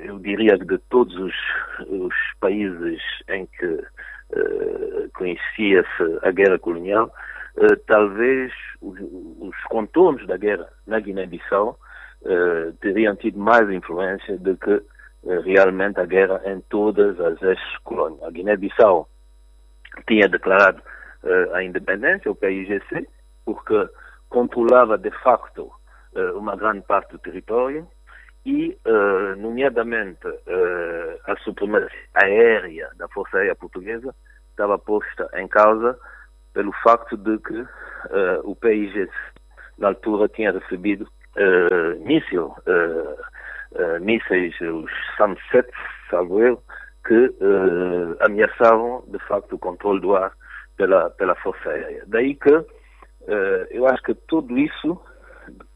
eu diria que de todos os países em que conhecia-se a guerra colonial, talvez os contornos da guerra na Guiné-Bissau teriam tido mais influência do que realmente a guerra em todas as ex-colónias. A Guiné-Bissau tinha declarado a independência, o PAIGC, porque controlava de facto uma grande parte do território e, nomeadamente, a supremacia aérea da Força Aérea Portuguesa estava posta em causa pelo facto de que o PAIGC, na altura, tinha recebido mísseis, os SAM-7, salvo eu, que ameaçavam, de facto, o controle do ar pela Força Aérea. Daí que eu acho que tudo isso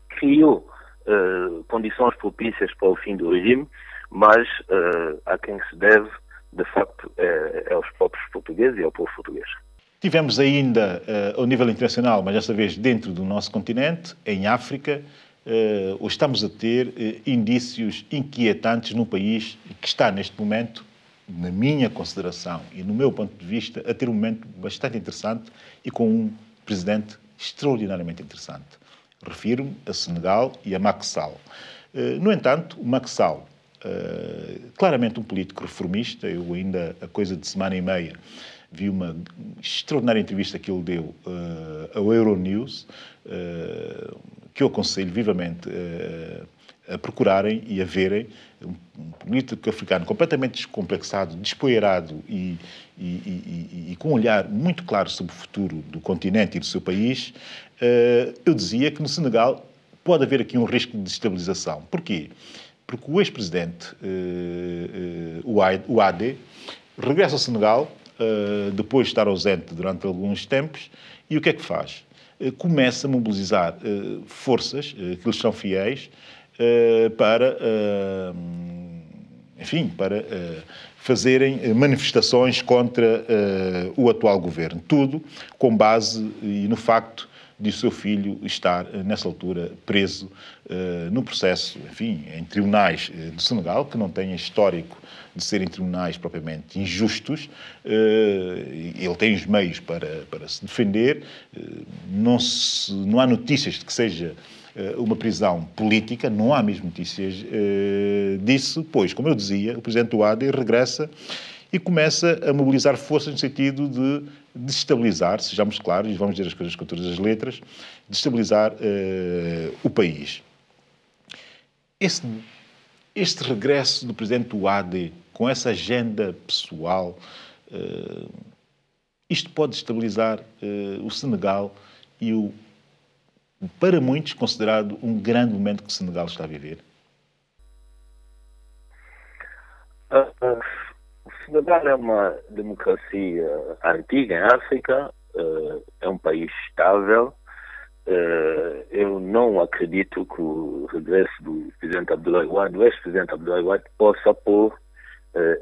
criou condições propícias para o fim do regime, mas a quem se deve, de facto, é aos próprios portugueses e ao povo português. Tivemos ainda, ao nível internacional, mas desta vez dentro do nosso continente, em África, hoje estamos a ter indícios inquietantes num país que está, neste momento, na minha consideração e no meu ponto de vista, a ter um momento bastante interessante e com um presidente extraordinariamente interessante. Refiro-me a Senegal e a Macky Sall. No entanto, o Macky Sall, claramente um político reformista, eu ainda, há coisa de semana e meia, vi uma extraordinária entrevista que ele deu ao Euronews, que eu aconselho vivamente a procurarem e a verem. Um político africano completamente descomplexado, despoeirado e com um olhar muito claro sobre o futuro do continente e do seu país. Eu dizia que no Senegal pode haver aqui um risco de destabilização. Porquê? Porque o ex-presidente, o AD, regressa ao Senegal, depois de estar ausente durante alguns tempos, e o que é que faz? Começa a mobilizar forças, que lhes são fiéis, para fazerem manifestações contra o atual governo. Tudo com base no facto de o seu filho estar, nessa altura, preso no processo, enfim, em tribunais do Senegal, que não têm histórico de serem tribunais propriamente injustos. Ele tem os meios para se defender. Não há notícias de que seja uma prisão política, não há mesmo notícias disso, pois, como eu dizia, o presidente Ouattara regressa e começa a mobilizar forças no sentido de desestabilizar, sejamos claros, e vamos dizer as coisas com todas as letras, desestabilizar o país. Este regresso do presidente Ouattara, com essa agenda pessoal, isto pode destabilizar o Senegal e para muitos, considerado um grande momento que o Senegal está a viver? O Senegal é uma democracia antiga em África, é um país estável. Eu eu não acredito que o regresso do presidente Abdoulaye Wade, do ex-presidente Abdoulaye Wade, possa pôr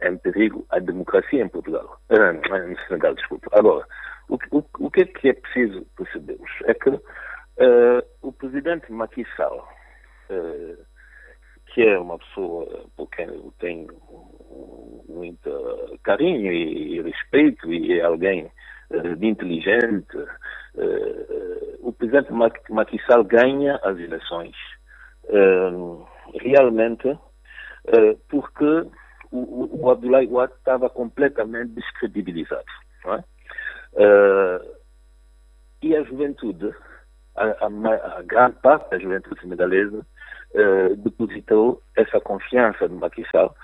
em perigo a democracia em Portugal, no Senegal, desculpa. Agora, o que é preciso percebermos é que o presidente Macky Sall, que é uma pessoa por quem eu tenho muito carinho e respeito, e é alguém de inteligente, o presidente Macky Sall ganha as eleições realmente porque o Abdoulaye Wade estava completamente descredibilizado, não é? E a juventude, a grande parte da juventude senegalesa depositou essa confiança no Macky Sall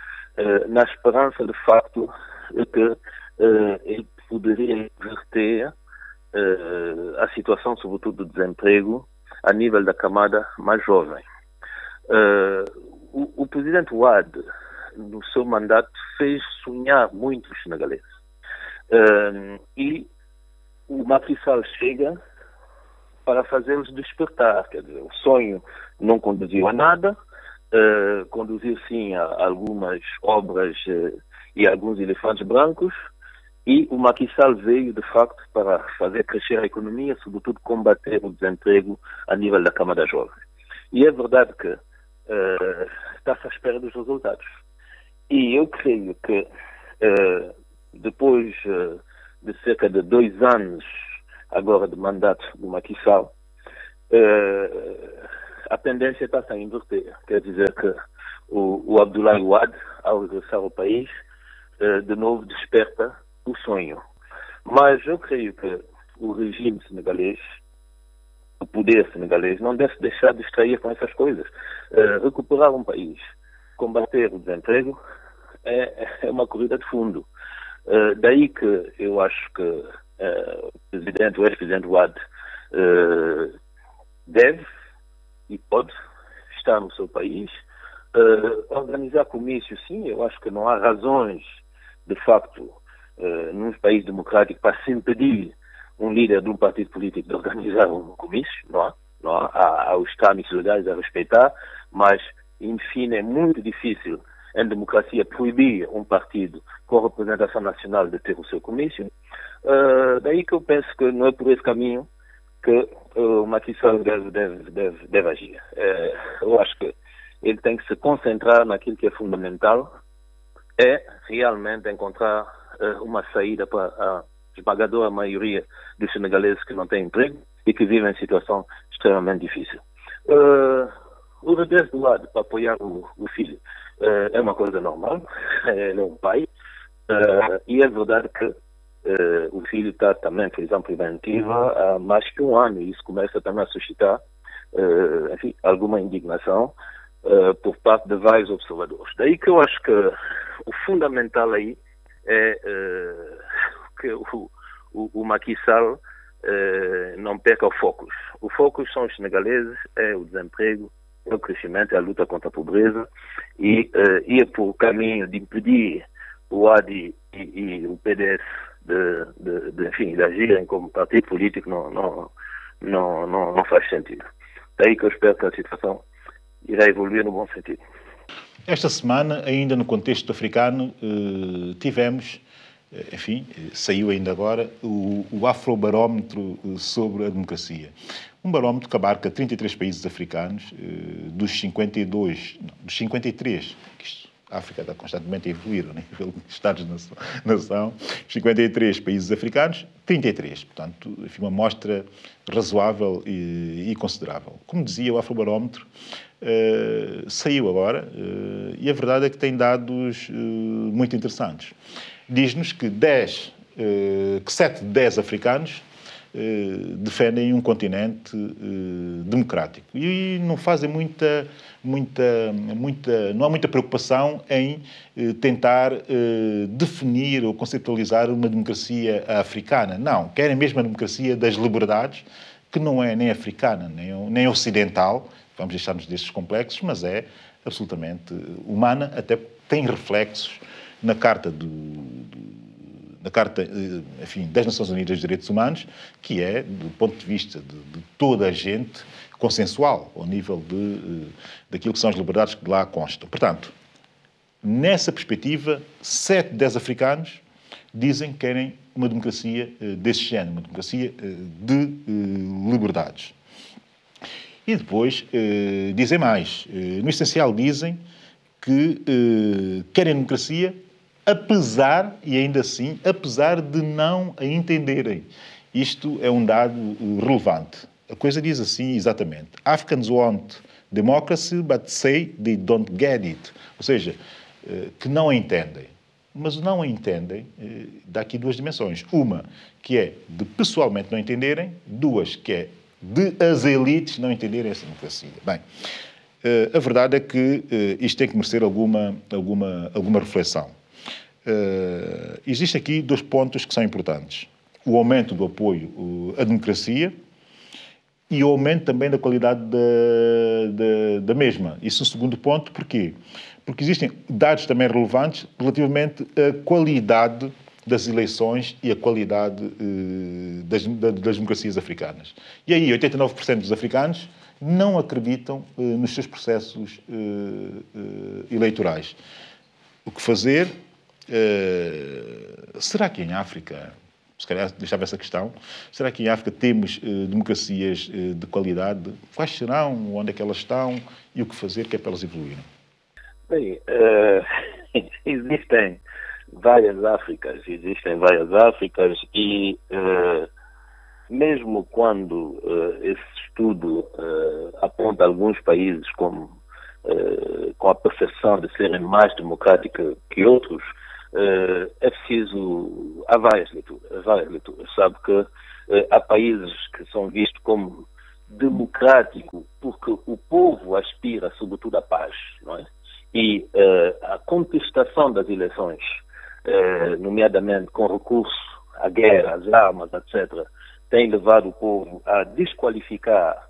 na esperança, de facto, de que ele poderia inverter a situação, sobretudo do desemprego, a nível da camada mais jovem. O presidente Wade, no seu mandato, fez sonhar muito os senegaleses. E o Macky Sall chega para fazê-los despertar. Quer dizer, o sonho não conduziu a nada, conduziu sim a algumas obras e alguns elefantes brancos, e o Macky Sall veio, de facto, para fazer crescer a economia, sobretudo combater o desemprego a nível da camada jovem. E é verdade que está-se à espera dos resultados. E eu creio que depois de cerca de 2 anos agora de mandato do Macky Sall, a tendência está a inverter. Quer dizer que o Abdoulaye Wade, ao regressar ao país, de novo desperta o sonho. Mas eu creio que o regime senegalês, o poder senegalês, não deve deixar de distrair com essas coisas. Recuperar um país, combater o desemprego, é uma corrida de fundo. Daí que eu acho que o ex-presidente Wade deve e pode estar no seu país, organizar comícios, sim. Eu acho que não há razões, de facto, num país democrático, para se impedir um líder de um partido político de organizar um comício. Não há. Há os trâmites legais a respeitar, mas, enfim, é muito difícil em democracia proibir um partido com representação nacional de ter o seu comício. Daí que eu penso que não é por esse caminho que o Macky Sall deve agir. Eu acho que ele tem que se concentrar naquilo que é fundamental, é realmente encontrar uma saída para a esmagadora maioria dos senegaleses que não têm emprego e que vivem em situação extremamente difícil. O regresso do lado para apoiar o filho é uma coisa normal. Ele é um pai, e é verdade que o filho está também em prisão preventiva há mais que 1 ano, e isso começa também a suscitar enfim, alguma indignação por parte de vários observadores. Daí que eu acho que o fundamental aí é que o Macky Sall não perca o foco. O foco são os senegaleses, é o desemprego, é o crescimento, é a luta contra a pobreza, e ir por o caminho de impedir o AD e o PDS enfim, de agirem como partido político não faz sentido. Daí que eu espero que a situação irá evoluir no bom sentido. Esta semana, ainda no contexto africano, tivemos, enfim, saiu ainda agora, o Afrobarómetro sobre a democracia. Um barómetro que abarca 33 países africanos, dos 53, que a África está constantemente a evoluir, né, pelos Estados-nação, 53 países africanos, 33. Portanto, enfim, uma amostra razoável e considerável. Como dizia, o Afrobarómetro saiu agora, e a verdade é que tem dados muito interessantes. Diz-nos que 7 de 10 africanos defendem um continente democrático, e não fazem não há muita preocupação em tentar definir ou conceptualizar uma democracia africana. Não, querem mesmo a democracia das liberdades, que não é nem africana, nem ocidental, vamos deixar-nos destes complexos, mas é absolutamente humana, até tem reflexos na Carta enfim, das Nações Unidas dos Direitos Humanos, que é, do ponto de vista de toda a gente, consensual, ao nível daquilo que são as liberdades que lá constam. Portanto, nessa perspectiva, 7 de 10 africanos dizem que querem uma democracia desse género, uma democracia de liberdades. E depois dizem mais. No essencial dizem que querem democracia apesar, e ainda assim, apesar de não a entenderem. Isto é um dado relevante. A coisa diz assim exatamente. Africans want democracy, but say they don't get it. Ou seja, que não a entendem. Mas não a entendem dá aqui 2 dimensões. Uma, que é de pessoalmente não entenderem. 2, que é de as elites não entenderem essa democracia. Bem, a verdade é que isto tem que merecer alguma reflexão. Existem aqui 2 pontos que são importantes. O aumento do apoio à democracia e o aumento também da qualidade da mesma. Isso é o segundo ponto. Porquê? Porque existem dados também relevantes relativamente à qualidade das eleições e a qualidade das democracias africanas. E aí, 89% dos africanos não acreditam nos seus processos eleitorais. O que fazer? Será que em África, se calhar deixava essa questão, será que em África temos democracias de qualidade? Quais serão? Onde é que elas estão? E o que fazer que é para elas evoluírem? Bem, existem várias Áfricas e mesmo quando esse estudo aponta alguns países com a percepção de serem mais democráticos que outros, é preciso... Há várias leituras. Sabe que há países que são vistos como democráticos porque o povo aspira, sobretudo, à paz, não é? E a contestação das eleições, nomeadamente com recurso à guerra, às armas, etc., tem levado o povo a desqualificar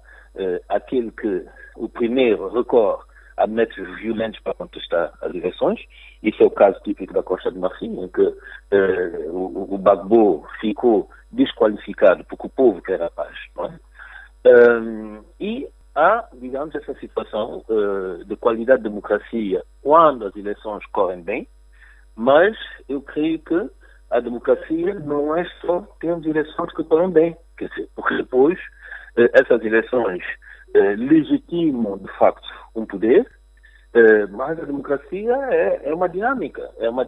aquele que o primeiro recorre a métodos violentos para contestar as eleições. Isso é o caso típico da Costa de Marfim, em que o Gbagbo ficou desqualificado porque o povo quer a paz, não é? E há, digamos, essa situação de qualidade de democracia quando as eleições correm bem, mas eu creio que a democracia não é só termos eleições que correm bem, quer dizer, porque depois essas eleições legitimam, de facto, um poder, mas a democracia é uma dinâmica. É uma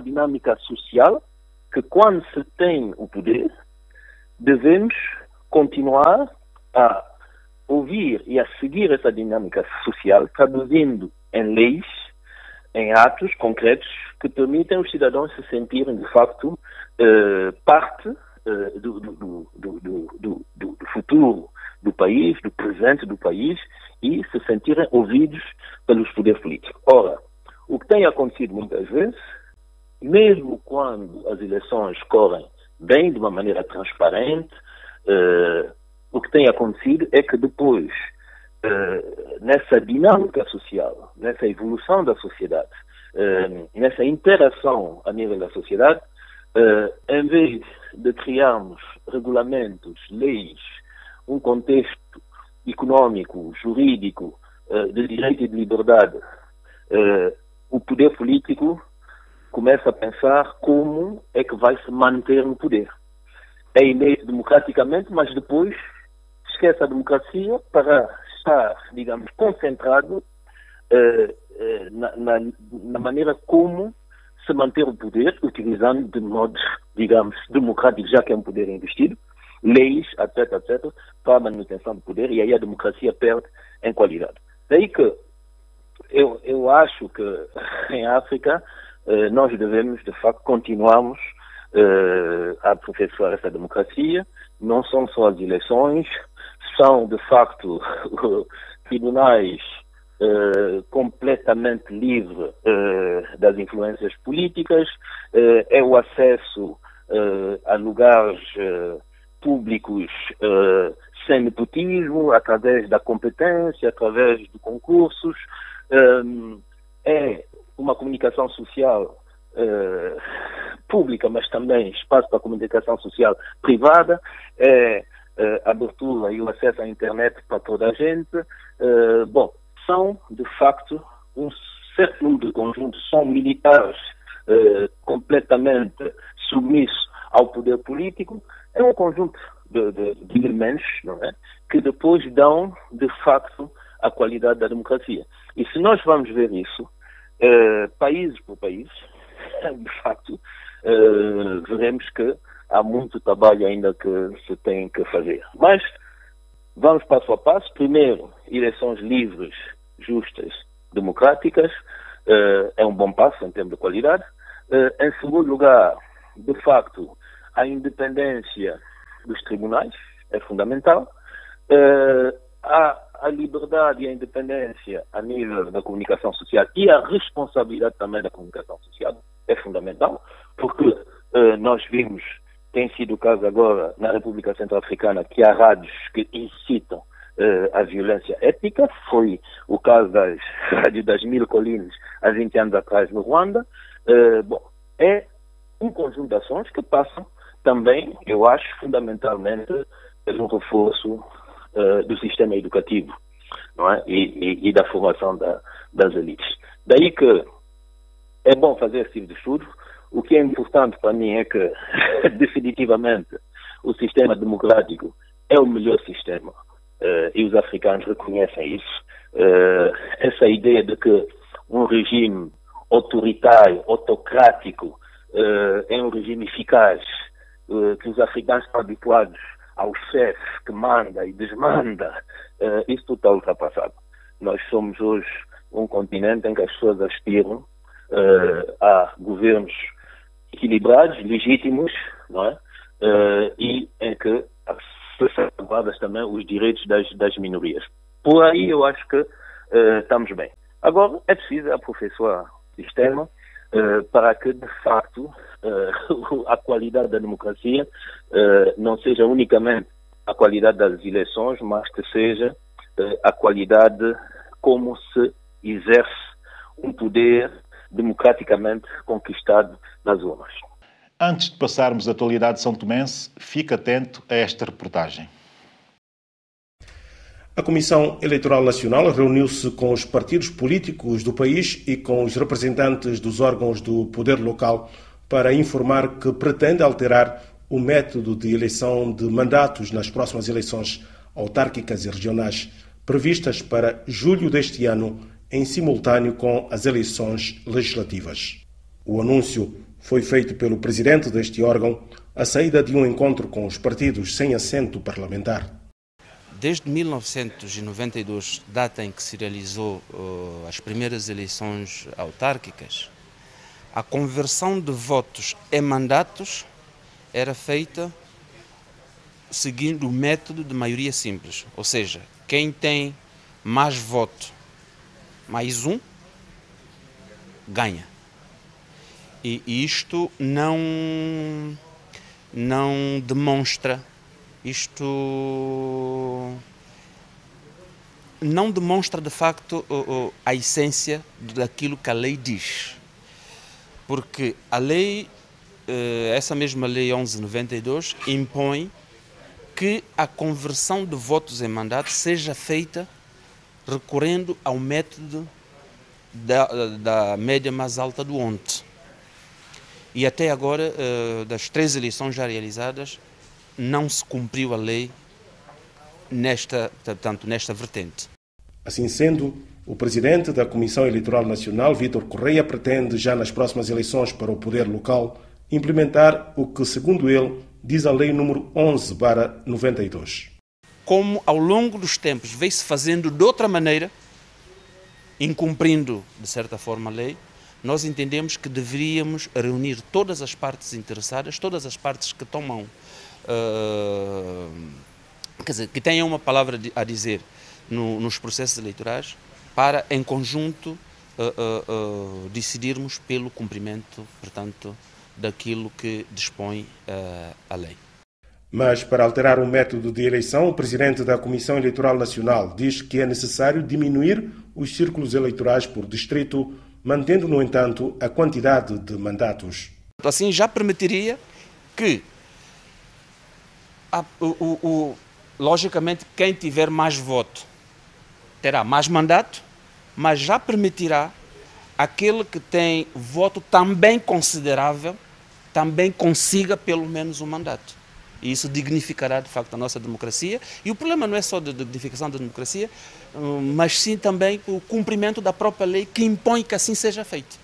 dinâmica social que, quando se tem o poder, devemos continuar a ouvir e a seguir essa dinâmica social, traduzindo em leis, em atos concretos que permitem os cidadãos se sentirem, de facto, parte do futuro do país, do presente do país, e se sentirem ouvidos pelos poderes políticos. Ora, o que tem acontecido muitas vezes, mesmo quando as eleições correm bem, de uma maneira transparente, o que tem acontecido é que depois, nessa dinâmica social, nessa evolução da sociedade, nessa interação a nível da sociedade, em vez de criarmos regulamentos, leis, um contexto econômico, jurídico, de direito e de liberdade, o poder político começa a pensar como é que vai se manter no poder. É eleito democraticamente, mas depois esquece a democracia para estar, digamos, concentrado na maneira como se manter o poder, utilizando de modo, digamos, democrático, já que é um poder investido, leis, etc., para a manutenção do poder, e aí a democracia perde em qualidade. Daí que eu acho que em África nós devemos, de facto, continuarmos a aperfeiçoar essa democracia. Não são só as eleições, são, de facto, tribunais completamente livres das influências políticas, é o acesso a lugares públicos sem nepotismo, através da competência, através de concursos, é uma comunicação social pública, mas também espaço para a comunicação social privada, é abertura e o acesso à internet para toda a gente. São, de facto, um certo número de conjuntos, são militares completamente submissos ao poder político. É um conjunto de elementos, não é? Que depois dão, de facto, a qualidade da democracia. E se nós vamos ver isso, país por país, de facto, veremos que há muito trabalho ainda que se tem que fazer. Mas vamos passo a passo. Primeiro, eleições livres, justas, democráticas. É um bom passo em termos de qualidade. Em segundo lugar, de facto, a independência dos tribunais é fundamental. A liberdade e a independência a nível da comunicação social e a responsabilidade também da comunicação social é fundamental, porque nós vimos, tem sido o caso agora na República Centro-Africana, que há rádios que incitam a violência étnica. Foi o caso das rádios das Mil Colinas há 20 anos atrás no Ruanda. É um conjunto de ações que passam também, eu acho, fundamentalmente pelo reforço do sistema educativo, não é? E da formação das elites. Daí que é bom fazer esse tipo de estudo. O que é importante para mim é que, definitivamente, o sistema democrático é o melhor sistema. E os africanos reconhecem isso. Essa ideia de que um regime autoritário, autocrático, é um regime eficaz, que os africanos estão habituados ao chefe que manda e desmanda, isso tudo está ultrapassado. Nós somos hoje um continente em que as pessoas aspiram a governos equilibrados, legítimos, não é? E em que se salvadas também os direitos das minorias. Por aí eu acho que estamos bem. Agora é preciso aperfeiçoar o sistema para que, de facto, a qualidade da democracia não seja unicamente a qualidade das eleições, mas que seja a qualidade como se exerce um poder democraticamente conquistado nas urnas. Antes de passarmos à atualidade são-tomense, fique atento a esta reportagem. A Comissão Eleitoral Nacional reuniu-se com os partidos políticos do país e com os representantes dos órgãos do poder local para informar que pretende alterar o método de eleição de mandatos nas próximas eleições autárquicas e regionais, previstas para julho deste ano, em simultâneo com as eleições legislativas. O anúncio foi feito pelo presidente deste órgão à saída de um encontro com os partidos sem assento parlamentar. Desde 1992, data em que se realizou as primeiras eleições autárquicas, a conversão de votos em mandatos era feita seguindo o método de maioria simples, ou seja, quem tem mais voto mais um ganha. E isto não demonstra de facto a essência daquilo que a lei diz. Porque a lei, essa mesma lei 1192, impõe que a conversão de votos em mandato seja feita recorrendo ao método da média mais alta do ONT. E até agora, das 3 eleições já realizadas, não se cumpriu a lei nesta vertente. Assim sendo, o presidente da Comissão Eleitoral Nacional, Vítor Correia, pretende, já nas próximas eleições para o poder local, implementar o que, segundo ele, diz a Lei número 11/92. Como ao longo dos tempos veio-se fazendo de outra maneira, incumprindo de certa forma a lei, nós entendemos que deveríamos reunir todas as partes interessadas, todas as partes que tomam, quer dizer, que tenham uma palavra a dizer nos processos eleitorais, para em conjunto decidirmos pelo cumprimento, portanto, daquilo que dispõe a lei. Mas, para alterar o método de eleição, o presidente da Comissão Eleitoral Nacional diz que é necessário diminuir os círculos eleitorais por distrito, mantendo, no entanto, a quantidade de mandatos. Assim, já permitiria que logicamente, quem tiver mais voto terá mais mandato, mas já permitirá aquele que tem voto também considerável, também consiga pelo menos um mandato. E isso dignificará, de facto, a nossa democracia. E o problema não é só de dignificação da democracia, mas sim também o cumprimento da própria lei que impõe que assim seja feito.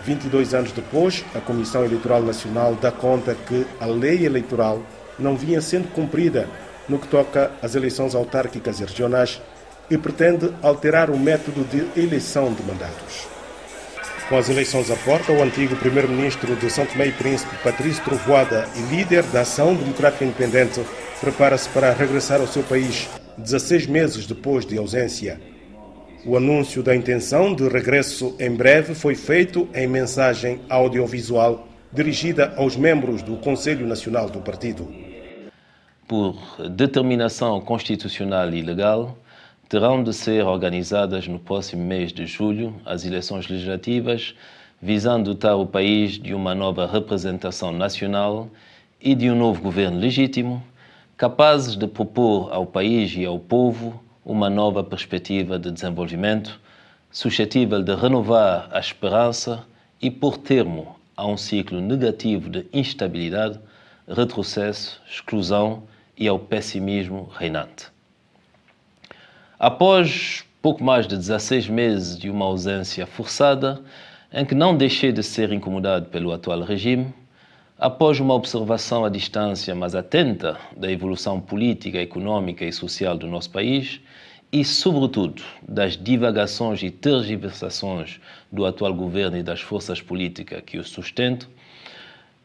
22 anos depois, a Comissão Eleitoral Nacional dá conta que a lei eleitoral não vinha sendo cumprida no que toca às eleições autárquicas e regionais e pretende alterar o método de eleição de mandatos. Com as eleições à porta, o antigo primeiro-ministro de São Tomé e Príncipe, Patrício Trovoada, e líder da Ação Democrática Independente, prepara-se para regressar ao seu país 16 meses depois de ausência. O anúncio da intenção de regresso em breve foi feito em mensagem audiovisual dirigida aos membros do Conselho Nacional do Partido. Por determinação constitucional e legal, terão de ser organizadas no próximo mês de julho as eleições legislativas, visando dotar o país de uma nova representação nacional e de um novo governo legítimo, capazes de propor ao país e ao povo uma nova perspectiva de desenvolvimento, suscetível de renovar a esperança e pôr termo a um ciclo negativo de instabilidade, retrocesso, exclusão e ao pessimismo reinante. Após pouco mais de 16 meses de uma ausência forçada, em que não deixei de ser incomodado pelo atual regime, após uma observação à distância, mas atenta, da evolução política, econômica e social do nosso país e, sobretudo, das divagações e tergiversações do atual governo e das forças políticas que o sustentam,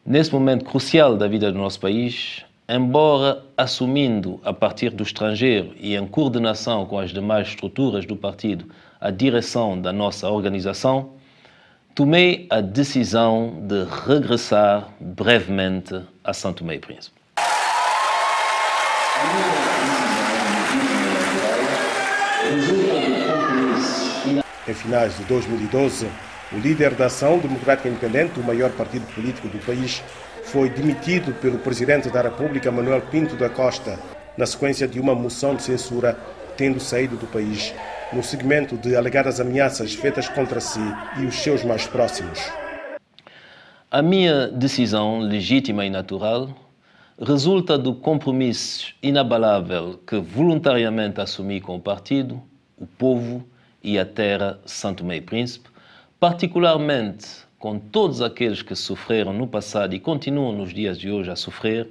nesse momento crucial da vida do nosso país, embora assumindo a partir do estrangeiro e em coordenação com as demais estruturas do partido a direção da nossa organização, tomei a decisão de regressar brevemente a São Tomé e Príncipe. Em finais de 2012, o líder da Ação Democrática Independente, o maior partido político do país, foi demitido pelo Presidente da República, Manuel Pinto da Costa, na sequência de uma moção de censura tendo saído do país, no seguimento de alegadas ameaças feitas contra si e os seus mais próximos. A minha decisão legítima e natural resulta do compromisso inabalável que voluntariamente assumi com o partido, o povo e a terra São Tomé e Príncipe, particularmente com todos aqueles que sofreram no passado e continuam nos dias de hoje a sofrer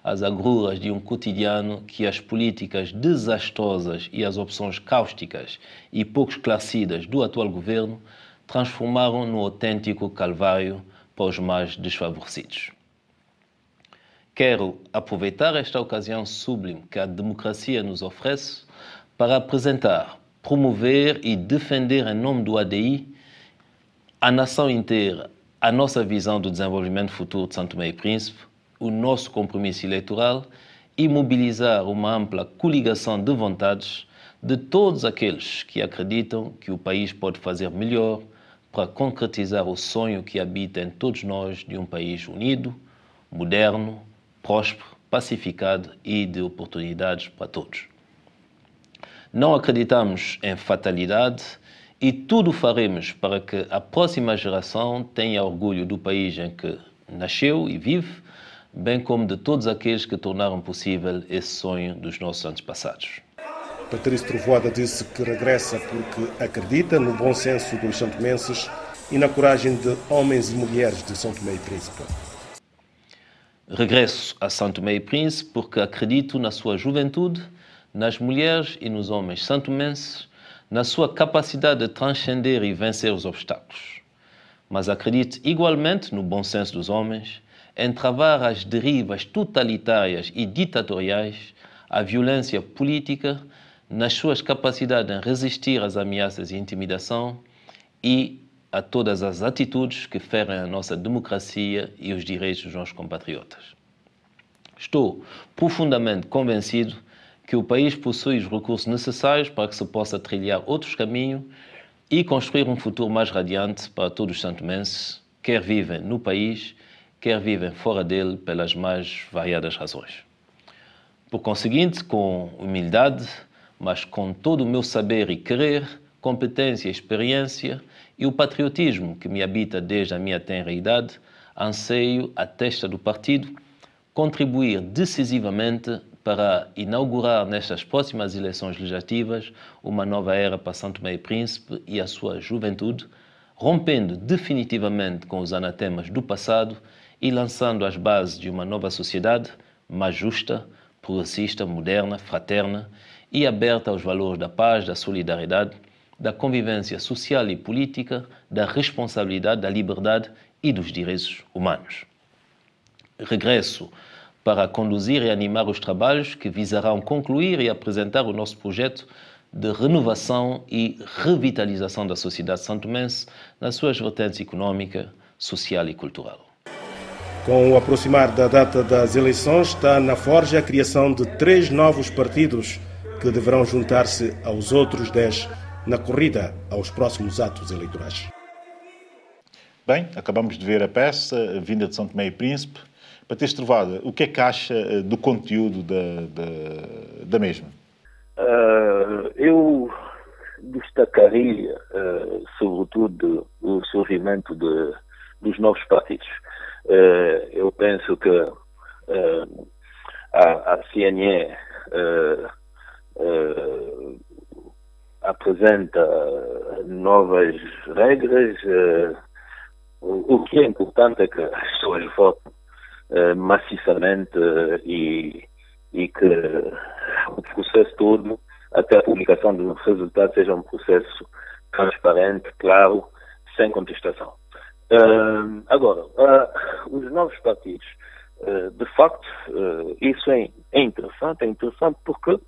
as agruras de um cotidiano que as políticas desastrosas e as opções cáusticas e pouco esclarecidas do atual governo transformaram no autêntico calvário para os mais desfavorecidos. Quero aproveitar esta ocasião sublime que a democracia nos oferece para apresentar, promover e defender em nome do ADI a nação inteira, a nossa visão do desenvolvimento futuro de São Tomé e Príncipe, o nosso compromisso eleitoral e mobilizar uma ampla coligação de vontades de todos aqueles que acreditam que o país pode fazer melhor para concretizar o sonho que habita em todos nós de um país unido, moderno, próspero, pacificado e de oportunidades para todos. Não acreditamos em fatalidade e tudo faremos para que a próxima geração tenha orgulho do país em que nasceu e vive, bem como de todos aqueles que tornaram possível esse sonho dos nossos antepassados. Patrício Trovoada disse que regressa porque acredita no bom senso dos santomenses e na coragem de homens e mulheres de São Tomé e Príncipe. Regresso a São Tomé e Príncipe porque acredito na sua juventude, nas mulheres e nos homens santomenses, na sua capacidade de transcender e vencer os obstáculos. Mas acredito igualmente no bom senso dos homens, em travar as derivas totalitárias e ditatoriais, a violência política, nas suas capacidades em resistir às ameaças e intimidação e a todas as atitudes que ferem a nossa democracia e os direitos dos nossos compatriotas. Estou profundamente convencido que o país possui os recursos necessários para que se possa trilhar outros caminhos e construir um futuro mais radiante para todos os santomenses, quer vivem no país, quer vivem fora dele pelas mais variadas razões. Por conseguinte, com humildade, mas com todo o meu saber e querer, competência, experiência e o patriotismo que me habita desde a minha tenra idade, anseio, à testa do partido, contribuir decisivamente para inaugurar nestas próximas eleições legislativas uma nova era para São Tomé e Príncipe e a sua juventude, rompendo definitivamente com os anatemas do passado e lançando as bases de uma nova sociedade mais justa, progressista, moderna, fraterna e aberta aos valores da paz, da solidariedade, da convivência social e política, da responsabilidade, da liberdade e dos direitos humanos. Regresso para conduzir e animar os trabalhos que visarão concluir e apresentar o nosso projeto de renovação e revitalização da sociedade santomense nas suas vertentes econômica, social e cultural. Com o aproximar da data das eleições, está na forja a criação de 3 novos partidos que deverão juntar-se aos outros 10 na corrida aos próximos atos eleitorais. Bem, acabamos de ver a peça, vinda de São Tomé e Príncipe. Patrício Trovada, o que é que acha do conteúdo da mesma? Eu destacaria, sobretudo, o surgimento dos novos partidos. Eu penso que a CNE apresenta novas regras. O que é importante é que as pessoas votem maciçamente e que o processo todo, até a publicação dos resultados, seja um processo transparente, claro, sem contestação. Agora, os novos partidos, de facto, isso é interessante porque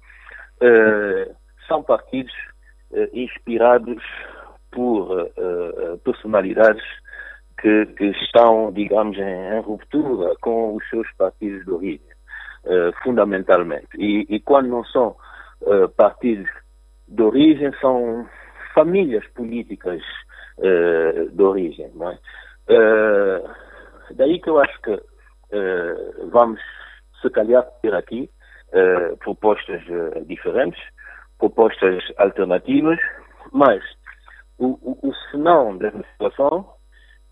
são partidos inspirados por personalidades que estão, digamos, em ruptura com os seus partidos de origem, fundamentalmente. E quando não são partidos de origem, são famílias políticas de origem, não é? Daí que eu acho que vamos, se calhar, ter aqui propostas diferentes, propostas alternativas, mas o senão dessa situação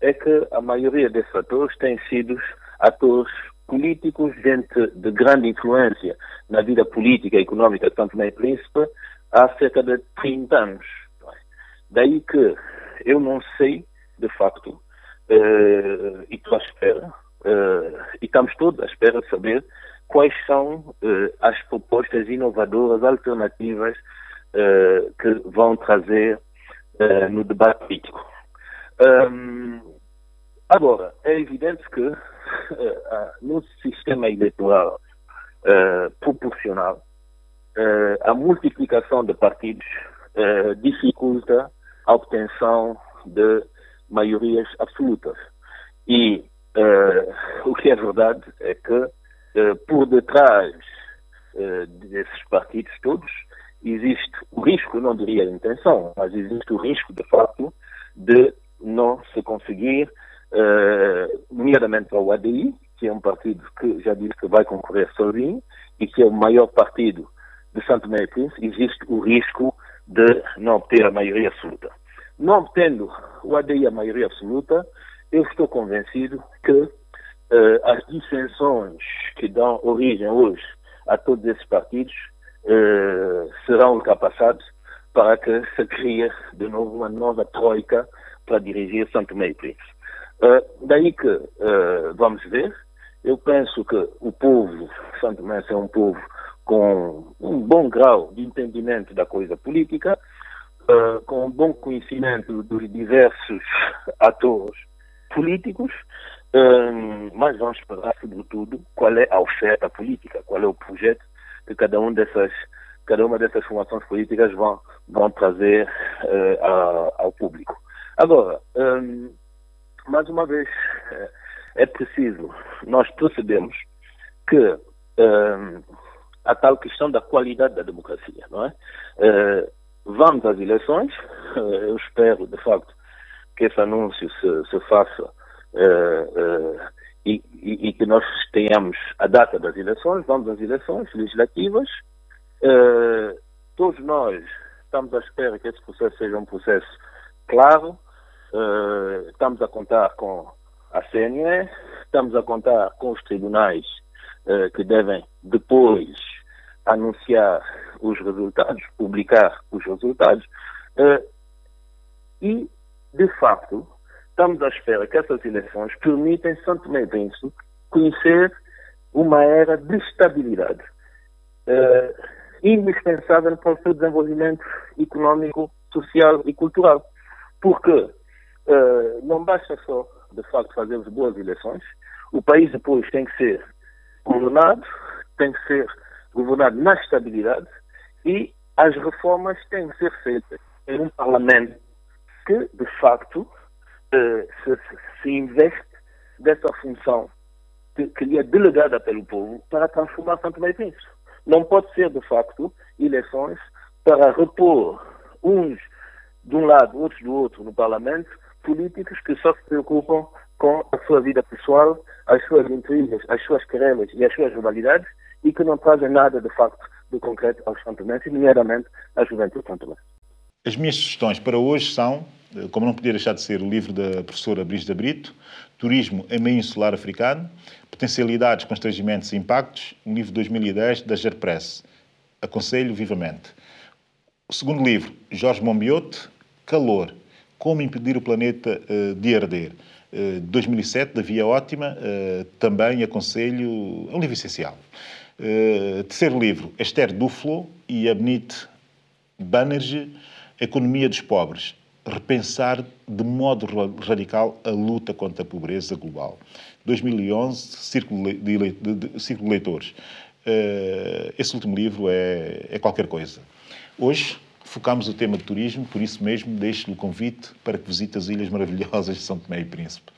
é que a maioria desses atores têm sido atores políticos, gente de grande influência na vida política e económica de São Tomé e Príncipe há cerca de 30 anos. Daí que eu não sei, de facto, e estou à espera, e estamos todos à espera de saber quais são as propostas inovadoras, alternativas, que vão trazer no debate político. Agora, é evidente que no sistema eleitoral proporcional, a multiplicação de partidos dificulta a obtenção de maiorias absolutas. E o que é verdade é que por detrás desses partidos todos existe o risco, não diria a intenção, mas existe o risco, de facto, de não se conseguir, nomeadamente para o ADI, que é um partido que já disse que vai concorrer sozinho e que é o maior partido de São Tomé e Príncipe, existe o risco de não obter a maioria absoluta. Não obtendo o ADI a maioria absoluta, eu estou convencido que as dissensões que dão origem hoje a todos esses partidos serão ultrapassados para que se crie de novo uma nova troika para dirigir São Tomé e Príncipe. Daí que vamos ver. Eu penso que o povo São Tomé é um povo com um bom grau de entendimento da coisa política, com um bom conhecimento dos diversos atores políticos, mas vamos esperar, sobretudo, qual é a oferta política, qual é o projeto que cada uma dessas formações políticas vão trazer ao público. Agora, mais uma vez, é preciso nós percebemos que a tal questão da qualidade da democracia, não é? Vamos às eleições, eu espero, de facto, que esse anúncio se faça e que nós tenhamos a data das eleições, vamos às eleições legislativas. Todos nós estamos à espera que esse processo seja um processo claro. Estamos a contar com a CNE, estamos a contar com os tribunais que devem depois anunciar os resultados, publicar os resultados, e, de facto, estamos à espera que essas eleições permitem São Tomé e Príncipe conhecer uma era de estabilidade indispensável para o seu desenvolvimento económico, social e cultural. Porque não basta só, de facto, fazermos boas eleições, o país depois tem que ser governado, tem que ser governado na estabilidade, e as reformas têm que ser feitas em um parlamento que, de facto, se investe dessa função que lhe é delegada pelo povo para transformar São Tomé e Príncipe. Não pode ser, de facto, eleições para repor uns de um lado, outros do outro no parlamento, políticos que só se preocupam com a sua vida pessoal, as suas intrigas, as suas querelas e as suas rivalidades, e que não trazem nada, de facto, de concreto aos santomenses, nomeadamente à juventude santomense. As minhas sugestões para hoje são, como não podia deixar de ser, o livro da professora Brígida Brito, Turismo em Meio Insular Africano, Potencialidades, Constrangimentos e Impactos, um livro de 2010 da Gerpress. Aconselho vivamente. O segundo livro, Jorge Monbiot, Calor, Como Impedir o Planeta de Arder, de 2007, da Via Ótima, também aconselho, é um livro essencial. Terceiro livro, Esther Duflo e Abnit Banerjee, Economia dos Pobres, repensar de modo radical a luta contra a pobreza global. 2011, Círculo de Leitores. Esse último livro é qualquer coisa. Hoje focámos o tema de turismo, por isso mesmo deixo-lhe o convite para que visite as ilhas maravilhosas de São Tomé e Príncipe.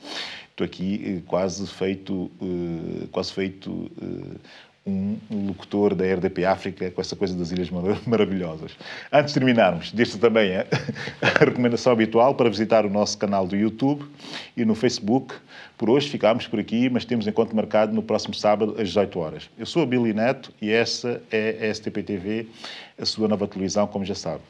Estou aqui quase feito um locutor da RDP África com essa coisa das ilhas maravilhosas. Antes de terminarmos, deixo também a recomendação habitual para visitar o nosso canal do YouTube e no Facebook. Por hoje ficámos por aqui, mas temos encontro marcado no próximo sábado às 18 horas. Eu sou a Billy Neto e essa é a STP TV, a sua nova televisão, como já sabe.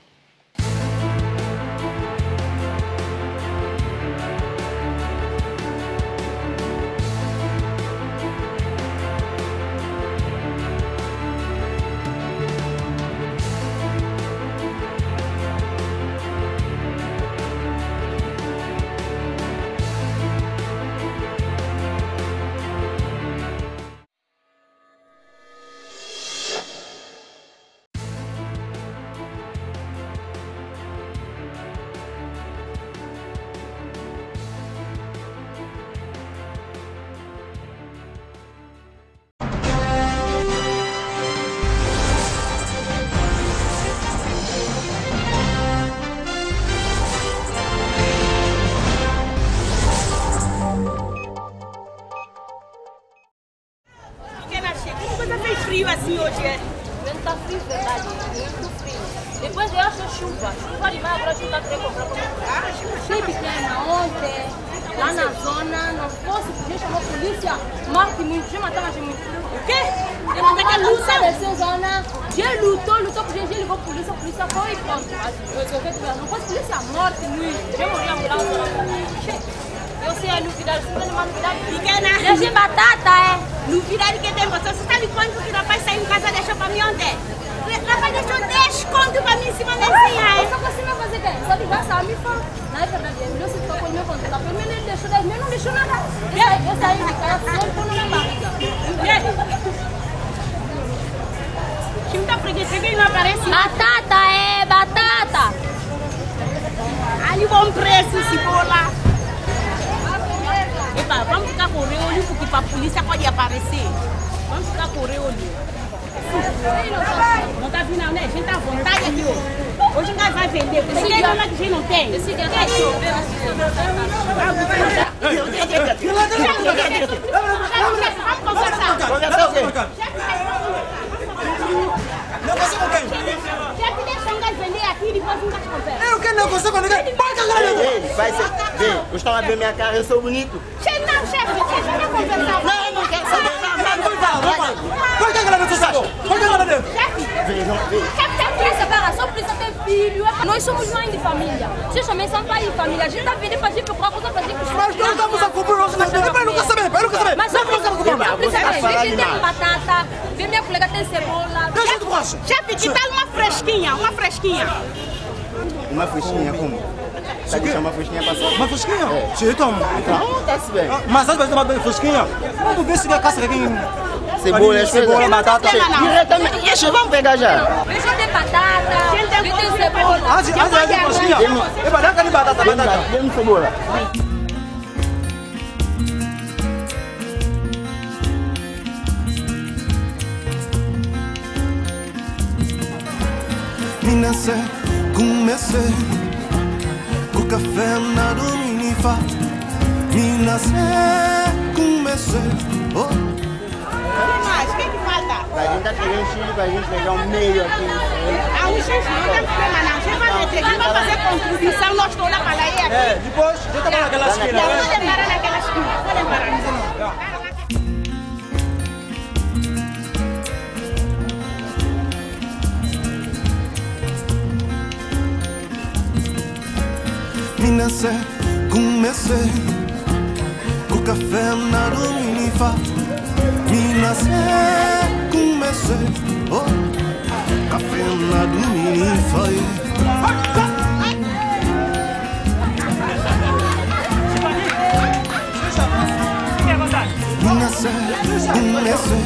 Assim hoje é. Não tá frio, verdade. Muito frio. Depois eu acho chuva. Chuva demais, agora a gente tá querendo comprar como Sim, pequena, ontem, lá na zona, não fosse, podia chamar a polícia. Morte muito, já matava gente muito. O quê? Eu não tenho a luta dessa zona. Já lutou, porque já ligou a polícia foi e pronto. Não fosse polícia, morte muito. Já morreu lá. Eu sei a novidade, você tem uma novidade pequena. Deixa batata, é? Novidade que tem você. Você sabe quanto que o rapaz saiu em casa e deixou para mim ontem? O rapaz deixou 10 contos para mim em cima da mesinha, é? Eu só consigo fazer o quê? Só de gastar, me fala. Não é verdade, eu se for com o meu conto. Pelo menos ele deixou 10 mil, não deixou nada. Eu saí de casa, só ele põe na barriga. Se não tá preguiça, ele não aparece. Batata, é, batata. Ali bom preço, se for lá. Epa, vamos ficar com o reolho porque para a polícia pode aparecer. Vamos ficar com o reolho. Não tá vindo, né? A gente tá à vontade aqui hoje. Hoje nós vai vender. Porque tem lá que a gente não tem. Esse dia tá chovendo. Vamos conversar. Conversar o quê? Não consigo com quem? Chefe, deixa um gás vender aqui e depois um gás conversa. Eu que não consigo com ninguém. Vai ser. Vê, gostava de ver minha cara, eu sou bonito. Não, chefe, deixa eu conversar. Não quero saber. Põe a galera dentro, põe a galera dentro. Chefe, tem polícia, pera, só polícia tem filho. Nós somos mãe de família. Vocês também são pai de família. A gente tá vindo pra gente procurar coisa pra gente. Mas nós estamos a cumprir o nosso dever. Eu não quero saber, Mas só polícia, a gente tem batata, vem minha colega tem cebola. Chefe, que tal uma fresquinha? Uma fresquinha como? Sabe que chama fresquinha passada? Uma fresquinha? Sim, toma. Então, tá-se bem. Mas sabe que vai fresquinha? Vamos ver se a caça aqui. Cebola, batata. Diretamente. Deixa, vamos pegar já. Veja tem batata, tem cebola. Fresquinha. É batata de batata. Dê-me cebola. Minase, comecei o café na Dominifa. Minase, comecei. Mas o que falta? A gente tá querendo X, pra gente pegar um meio aqui. Ah, o X não tem problema não. Você vai meter aqui, vai fazer contribuição, nós todos na palaia aqui. Depois, já tá naquela esquina. Pode parar naquela esquina, pode parar. Minase, comecei o café na Dominifa. Minase, comecei o café na Dominifa. Minase, comecei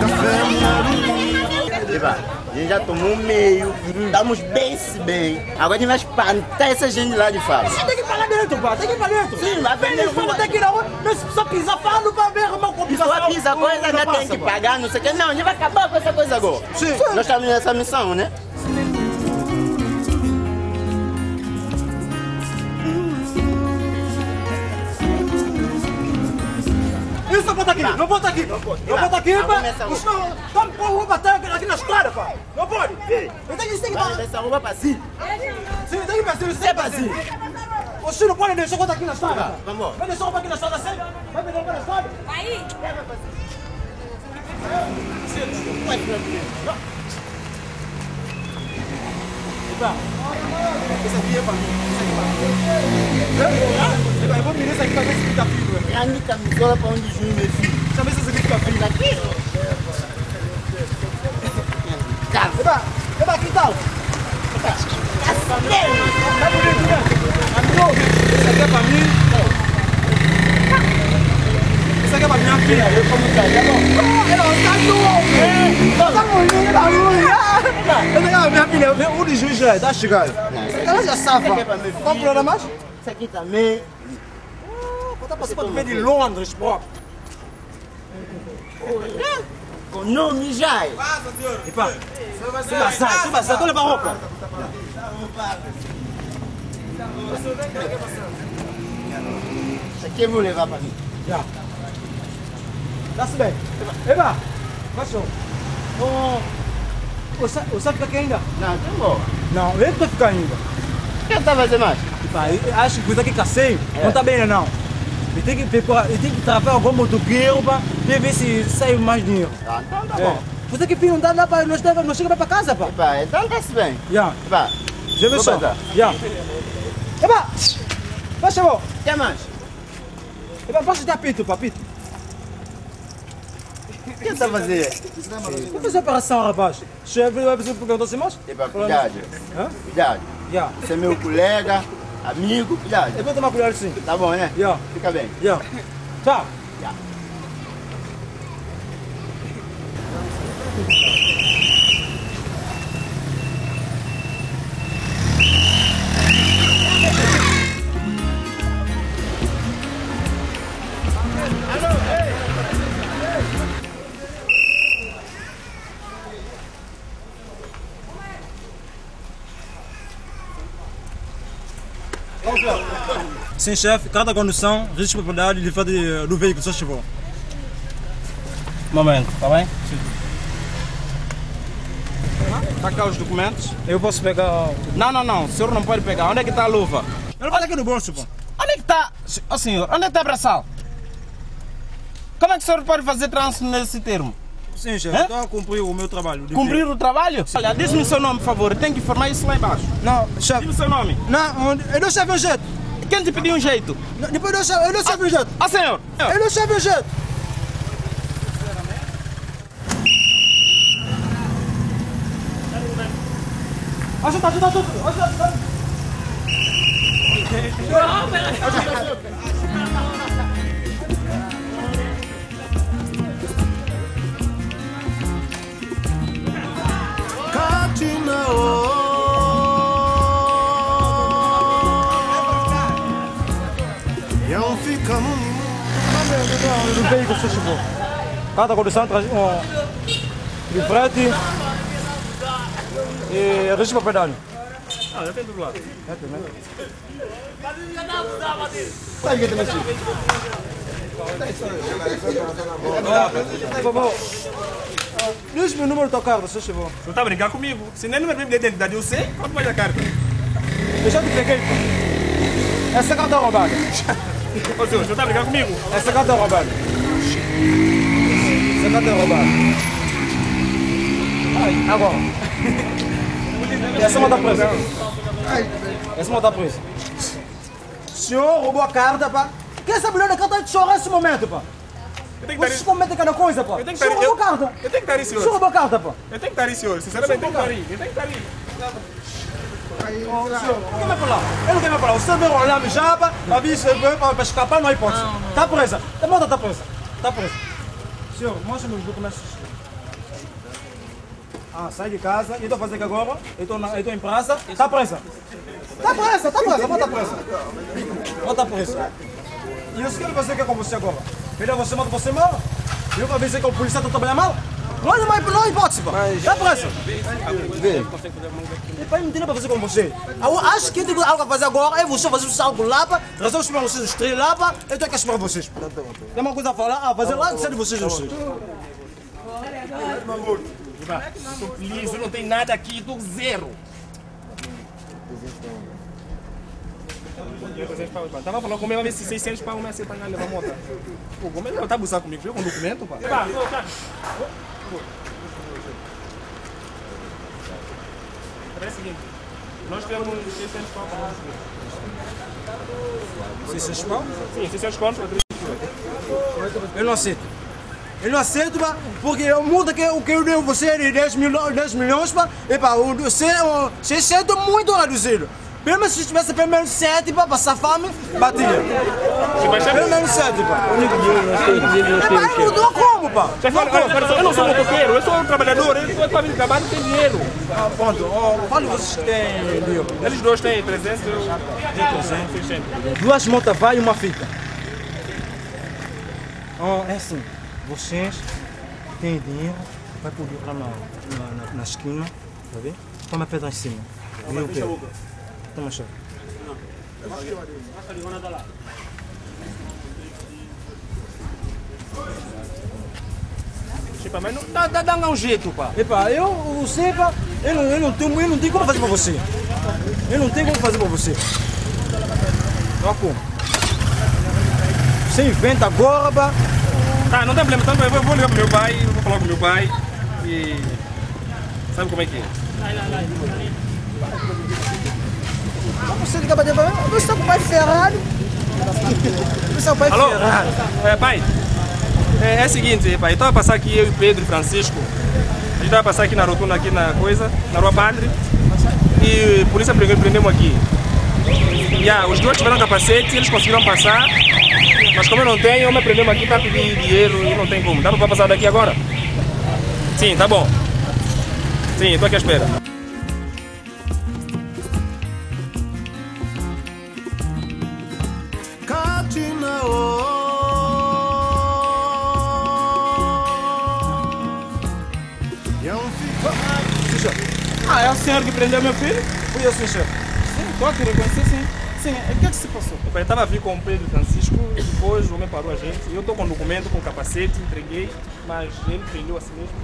café na Dominifa. A gente já tomou um meio, estamos bem. Agora a gente vai espantar essa gente lá de fora. Você tem que ir pra lá dentro, pá. Tem que ir pra dentro. Sim, mas eles vão ter que ir na rua. Nós precisamos pisar falando pra ver uma complicação. Só pisa coisa, ainda tem que pagar, não sei o que. Não, a gente vai acabar com essa coisa agora. Sim. Nós estamos nessa missão, né? Isso não pode aqui, não pode aqui. Não pode aqui, pá. Senão, vamos pôr roupa aqui na estrada, pá. Não pode. Tem que dar essa roupa pra si. Sim, tem que passar. Você é pra si. Você não pode deixar roupa aqui na estrada. Vamos. Vai deixar roupa aqui na estrada, sério? Vai pegar roupa na estrada? Aí. Essa aqui é pra mim. Eu vou mirar isso aqui pra ver se fica frio. É a minha camisola pra onde junho, meu filho. Deixa eu ver se isso aqui fica frio. Daqui? Eba, que tal? Tá bonito, né? Amigo, esse aqui é pra mim. Esse aqui é pra minha filha. Eu como tá, tá bom? Tá bonito, tá bonito. Esse aqui é minha filha. O de juiz já tá chegando. Ela já sabe. Qual problema mais? Isso aqui também. Você pode ver de Londres, pô. Com nome já. Passa, senhor. Epa, tu vai sair, tu leva a roupa. Isso aqui eu vou levar pra mim. Já. Dá-se bem. Eba, baixou. Você fica aqui ainda? Não, tá bom. Não, ele vai ficar ainda. O que você vai fazer mais? Acho que isso aqui cacei, não tá bem não. Ele tem que trabalhar algum motoqueiro para ver se sai mais dinheiro. Ah, então tá bom. Você que filho não dá para nós chega para casa, pá. Epa, então tá-se bem. Já. Epa. Já vê só. Já. Epa! Baixa, amor. O que mais? Epa, baixa de apito, papito. O que você vai fazer? Vou fazer operação, rapaz. Chefe, vai fazer perguntar assim mais? Epa, cuidado. Cuidado. Já. Você é meu colega, amigo, cuidado. Eu vou tomar cuidado sim. Tá bom, né? Já. Fica bem. Já. Tchau. Já. Sim, chefe, cada condução, risco de propriedade de fato do veículo, só chegou. Momento, tá bem? Sim. Tá cá os documentos? Eu posso pegar. Não, o senhor não pode pegar. Onde é que está a luva? Ela vai aqui no bolso, pô. Onde é que está? Ó senhor, onde está a braçal? Como é que o senhor pode fazer trânsito nesse termo? Sim, chefe, estou a cumprir o meu trabalho. Cumprir o trabalho? Sim. Olha, diz-me o seu nome, por favor. Tem que informar isso lá embaixo. Não, chefe. Diz-me o seu nome. Não, eu não chefe um jeito. Quem te pediu um jeito? Depois eu não chefe um jeito. Ah, senhor. Eu não chefe um jeito. Ajuda. Do veículo se chegou. Cada condução traz de frete e registro para pedal. Ah, já tem do lado. Já tem, né? Por favor, diz-me o número do teu carro, se chegou. Não está a brincar comigo? Se nem o número de identidade eu sei, quanto mais a carta? Eu já te peguei. Essa carta é roubada. Ô senhor, não está a brincar comigo? Essa carta é roubada. Essa carta é roubada. Agora. Essa não está presa. Essa não está presa. O senhor roubou a carta, pá. Quem sabe mulher da carta de chorar nesse momento, pá? Vocês comentam cada coisa, pá. O senhor roubou a carta. Eu tenho que estar aí, senhor. O senhor roubou a carta, pá. Eu tenho que estar aí, senhor. Sinceramente, eu tenho que estar aí. Eu tenho que estar aí. Senhor, não quer me falar. Eu não quero me falar. O senhor veio olhar-me já, pá. Para escapar, não há hipótese. Está presa. A moto está presa. Está presa. Senhor, mostra-me os documentos. Ah, sai de casa. E estou fazendo agora. Eu estou em praça. Está presa. Está presa, está presa. Moto está presa. Moto está presa. E eu quero fazer o que com você agora? Pegar você, mata você mal? Eu vou dizer que o policial está trabalhando mal? Não há hipótese, pá. Está presa. Vê. Pai, não tem nada para fazer com você. Eu acho que tem algo a fazer agora. É você fazer o salgo lá, pá. Resolve esperar vocês os três lá, pá. Eu tenho que esperar vocês. Tem uma coisa a falar? Fazer lá de vocês os três. Estou feliz, eu não tenho nada aqui, estou zero. Estava falando comigo, ver se 600 para uma aceitar levar a moto. Pô, como é que ela está abusando comigo? Viu com documento, pá? É o seguinte, nós temos 600 pau para nós. 600 pau? Sim, 600 pau para 3 Eu não aceito. Eu não aceito, pá, porque o mundo que eu dei a você de 10 milhões, pá, e pá, o 600 é muito reduzido. Pelo menos se tivesse pelo menos 7 para passar fome, batia. Pelo menos 7, pá. Mas mudou como, pá? Eu não sou motoqueiro, eu sou um trabalhador, eu estou vindo trabalhar, não tem dinheiro. Pronto, quanto vocês têm dinheiro? Eles dois têm 300, eu tenho 600. Duas motos vai e uma fica. É assim, vocês têm dinheiro, vai poder lá na esquina, tá vendo? Toma a pedra em cima. E eu quero. Toma a chave. Mas não dá um jeito, pá. Epa, você, pá, eu não tenho como fazer para você. Eu não tenho como fazer para você. Não há como. Você inventa agora, pá. Tá, não tem problema, então eu vou ligar pro meu pai, vou falar com meu pai e... Sabe como é que é? Você liga para Deus, você está com o pai Ferrari. Você está com o pai Ferrari. Pai, é o seguinte, pai, eu estava a passar aqui, eu e Pedro e Francisco. A gente estava a passar aqui na rotunda, aqui na coisa, na Rua Padre. E a polícia prendemos aqui. Os dois tiveram capacete, eles conseguiram passar. Mas como eu não tenho, eu me prendemos aqui para pedir dinheiro e não tem como. Dá para passar daqui agora? Sim, tá bom. Sim, estou aqui à espera. É o senhor que prendeu meu filho? Fui eu, sim, chefe. Sim, estou aqui, reconhecer, sim. Sim, o que é que se passou? Eu estava a vir com o Pedro Francisco, depois o homem parou a gente. Eu estou com o documento, com o capacete, entreguei, mas ele prendeu assim mesmo.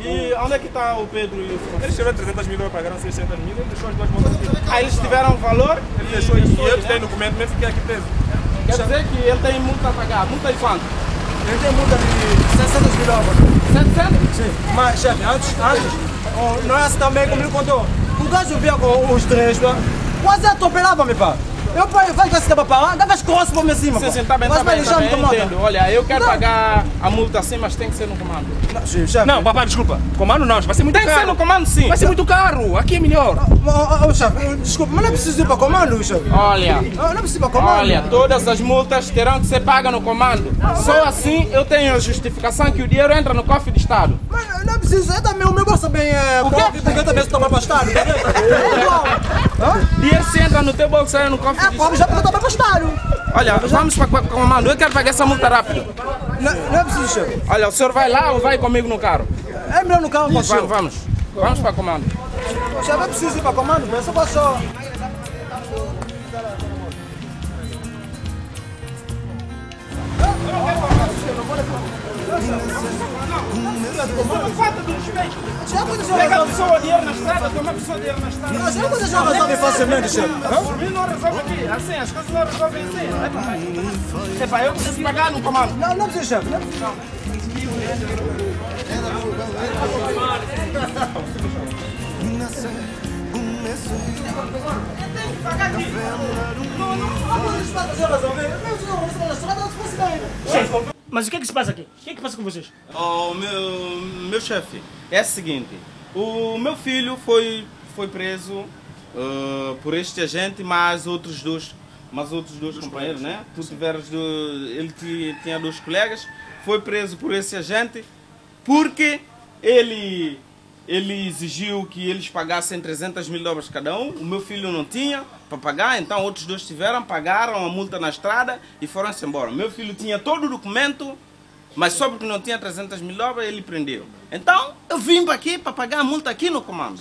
E onde é que está o Pedro e o Francisco? Eles tiraram 300 mil, pagaram 600 mil, ele deixou as duas motos aqui. Eles tiveram valor? Ele deixou isso, e eu que tenho documento, mesmo fiquei aqui preso. Quer dizer que ele tem multa a pagar. Multa de quanto? Ele tem multa de 600 mil euros. 700? Sim. Mas, chefe, antes, não é assim também como ele contou. O gajo vinha com os três, quase atropelava-me, pá. Eu vai que você para parar, dava as costas para mim cima. Sim, tá bem, tá bem, entendo. Olha, eu quero pagar a multa assim, mas tem que ser no comando. Não, sim, chefe. Não, papai, desculpa. Comando não, vai ser muito caro. Tem que ser no comando, sim. Vai ser muito caro, aqui é melhor. Chefe, desculpa, mas não é preciso ir para comando, chefe. Olha, não é preciso ir para comando. Olha, todas as multas terão que ser pagas no comando. Só assim eu tenho a justificação que o dinheiro entra no cofre do Estado. Mas não é preciso, eu também, o meu bolso também é cofre, porque eu também estou para o Estado. Dinheiro se entra no teu bolso, é no cofre do Estado. Já porque eu estou para o Estado. Olha, vamos para o comando, eu quero pagar essa multa rápido. Não é preciso, chefe. Olha, o senhor vai lá ou vai comigo no carro? É melhor no carro, Vamos para o comando. Já não precisa ir para comando, mas só só. Pega a pessoa de dinheiro na estrada, toma a pessoa de dinheiro na estrada. Não, já coisas já resolvem facilmente, chefe. Não resolve aqui, assim, as coisas não resolvem assim. Epa, eu preciso pagar no comando. Não precisa, chefe. Não precisa. Mas o que é que se passa aqui? O que é que passa com vocês? Oh, meu chefe, é o seguinte, o meu filho foi preso por este agente, mas outros dois companheiros, né? Ele tinha dois colegas, foi preso por esse agente porque ele exigiu que eles pagassem 300 mil dólares cada um. O meu filho não tinha para pagar, então outros dois pagaram a multa na estrada e foram-se embora. Meu filho tinha todo o documento, mas só porque não tinha 300 mil dólares ele prendeu. Então eu vim aqui para pagar a multa aqui no comando.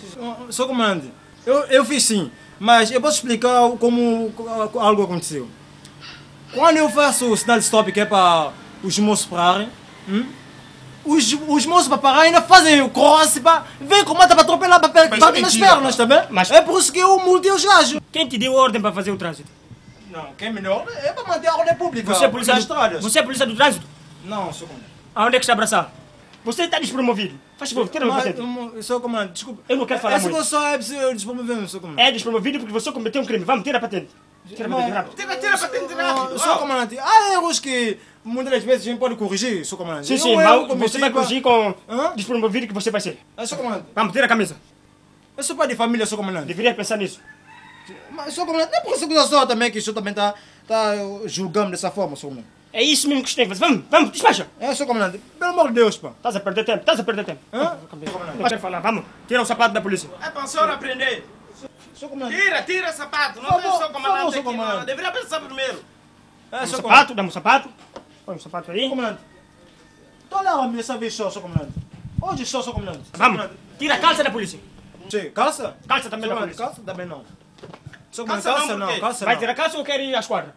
Sr. comandante, eu fiz sim, mas eu posso explicar como algo aconteceu. Quando eu faço o sinal de stop, que é para os moços pararem, os moços para parar ainda fazem o cross, vem com mata para atropelar, para bater nas pernas também. Mas é por isso que eu multei os gajos. Quem te deu ordem para fazer o trânsito? Não, quem melhor é para manter a ordem pública. Você é polícia do trânsito? Não, Sr. comandante. Aonde é que está abraçado? Você está despromovido. Faz favor, tira o meu patente. Sr. comandante, desculpa. Eu não quero falar muito. Esse só é despromovido, Sr. comandante. É despromovido porque você cometeu um crime. Vamos, tira a patente. Tira a patente rápido. Tira a patente rápido. Sr. comandante, há erros que muitas vezes a gente pode corrigir, Sr. comandante. Sim, mas você vai corrigir com despromovido que você vai ser. Sr. comandante. Vamos, tira a camisa. Eu sou pai de família, Sr. comandante. Deveria pensar nisso. Mas, Sr. comandante, não é por isso só também que o senhor também está julgando dessa forma, Sr. comandante. É isso mesmo que você tem que fazer. Vamos, despacha. Sr. comandante, pelo amor de Deus, pá. Estás a perder tempo. Não quero falar, vamos. Tira o sapato da polícia. É para o senhor aprender. Tira o sapato. Não tem o seu comandante aqui, não. Deveria pensar primeiro. Dá-me o sapato. Põe o sapato aí. Comandante, tolera-me essa vez só, Sr. comandante. Hoje só, Sr. comandante. Vamos, tira a calça da polícia. Sim, calça? Calça também da polícia. Calça também não. Sr. comandante, calça não. Vai tirar a calça ou quer ir à esquadra?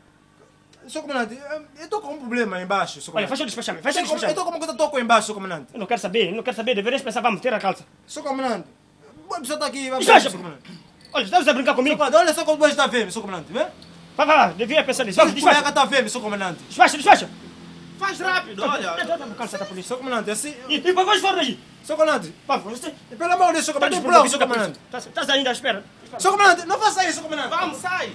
Sr. comandante, eu estou com um problema aí embaixo, Sr. Olha, faz eu despachar-me. Eu estou com uma coisa toco aí embaixo, Sr. comandante. Eu não quero saber. Deverias pensar, vamos, tira a calça. Sr. comandante, a pessoa está aqui, vai despacha, Sr. comandante. Olha, estás a brincar comigo? Olha só como você está vendo, Sr. comandante, vê? Vai, devia pensar nisso. Vamos, despacha. Está vendo, Sr. comandante. Despacha. Faz rápido, olha. Dá-me a calça da polícia. Sr. comandante, assim... E vamos fora daí. Sr. comandante. Vamos, você... Pelo amor de Deus, Sr. comandante, não, Sr. comandante. Estás ainda à espera. Sr. comandante, não faça isso, Sr. comandante. Vamos, sai.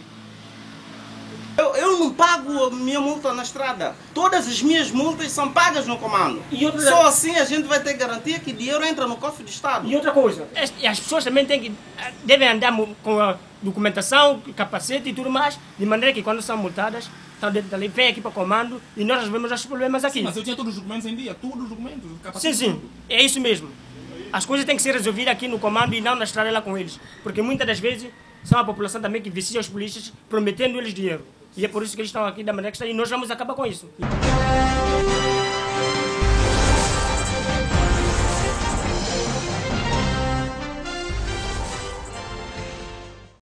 Eu não pago a minha multa na estrada. Todas as minhas multas são pagas no comando. Só assim a gente vai ter garantia que dinheiro entra no cofre do Estado. E outra coisa, as pessoas também devem andar com a documentação, capacete e tudo mais, de maneira que quando são multadas, estão dentro da lei, vem aqui para o comando e nós resolvemos os problemas aqui. Sim, mas eu tinha todos os documentos em dia, todos os documentos. Sim, é isso mesmo. As coisas têm que ser resolvidas aqui no comando e não na estrada lá com eles. Porque muitas das vezes são a população também que vicia os polícias prometendo eles dinheiro. E é por isso que eles estão aqui da maneira que estão e nós vamos acabar com isso.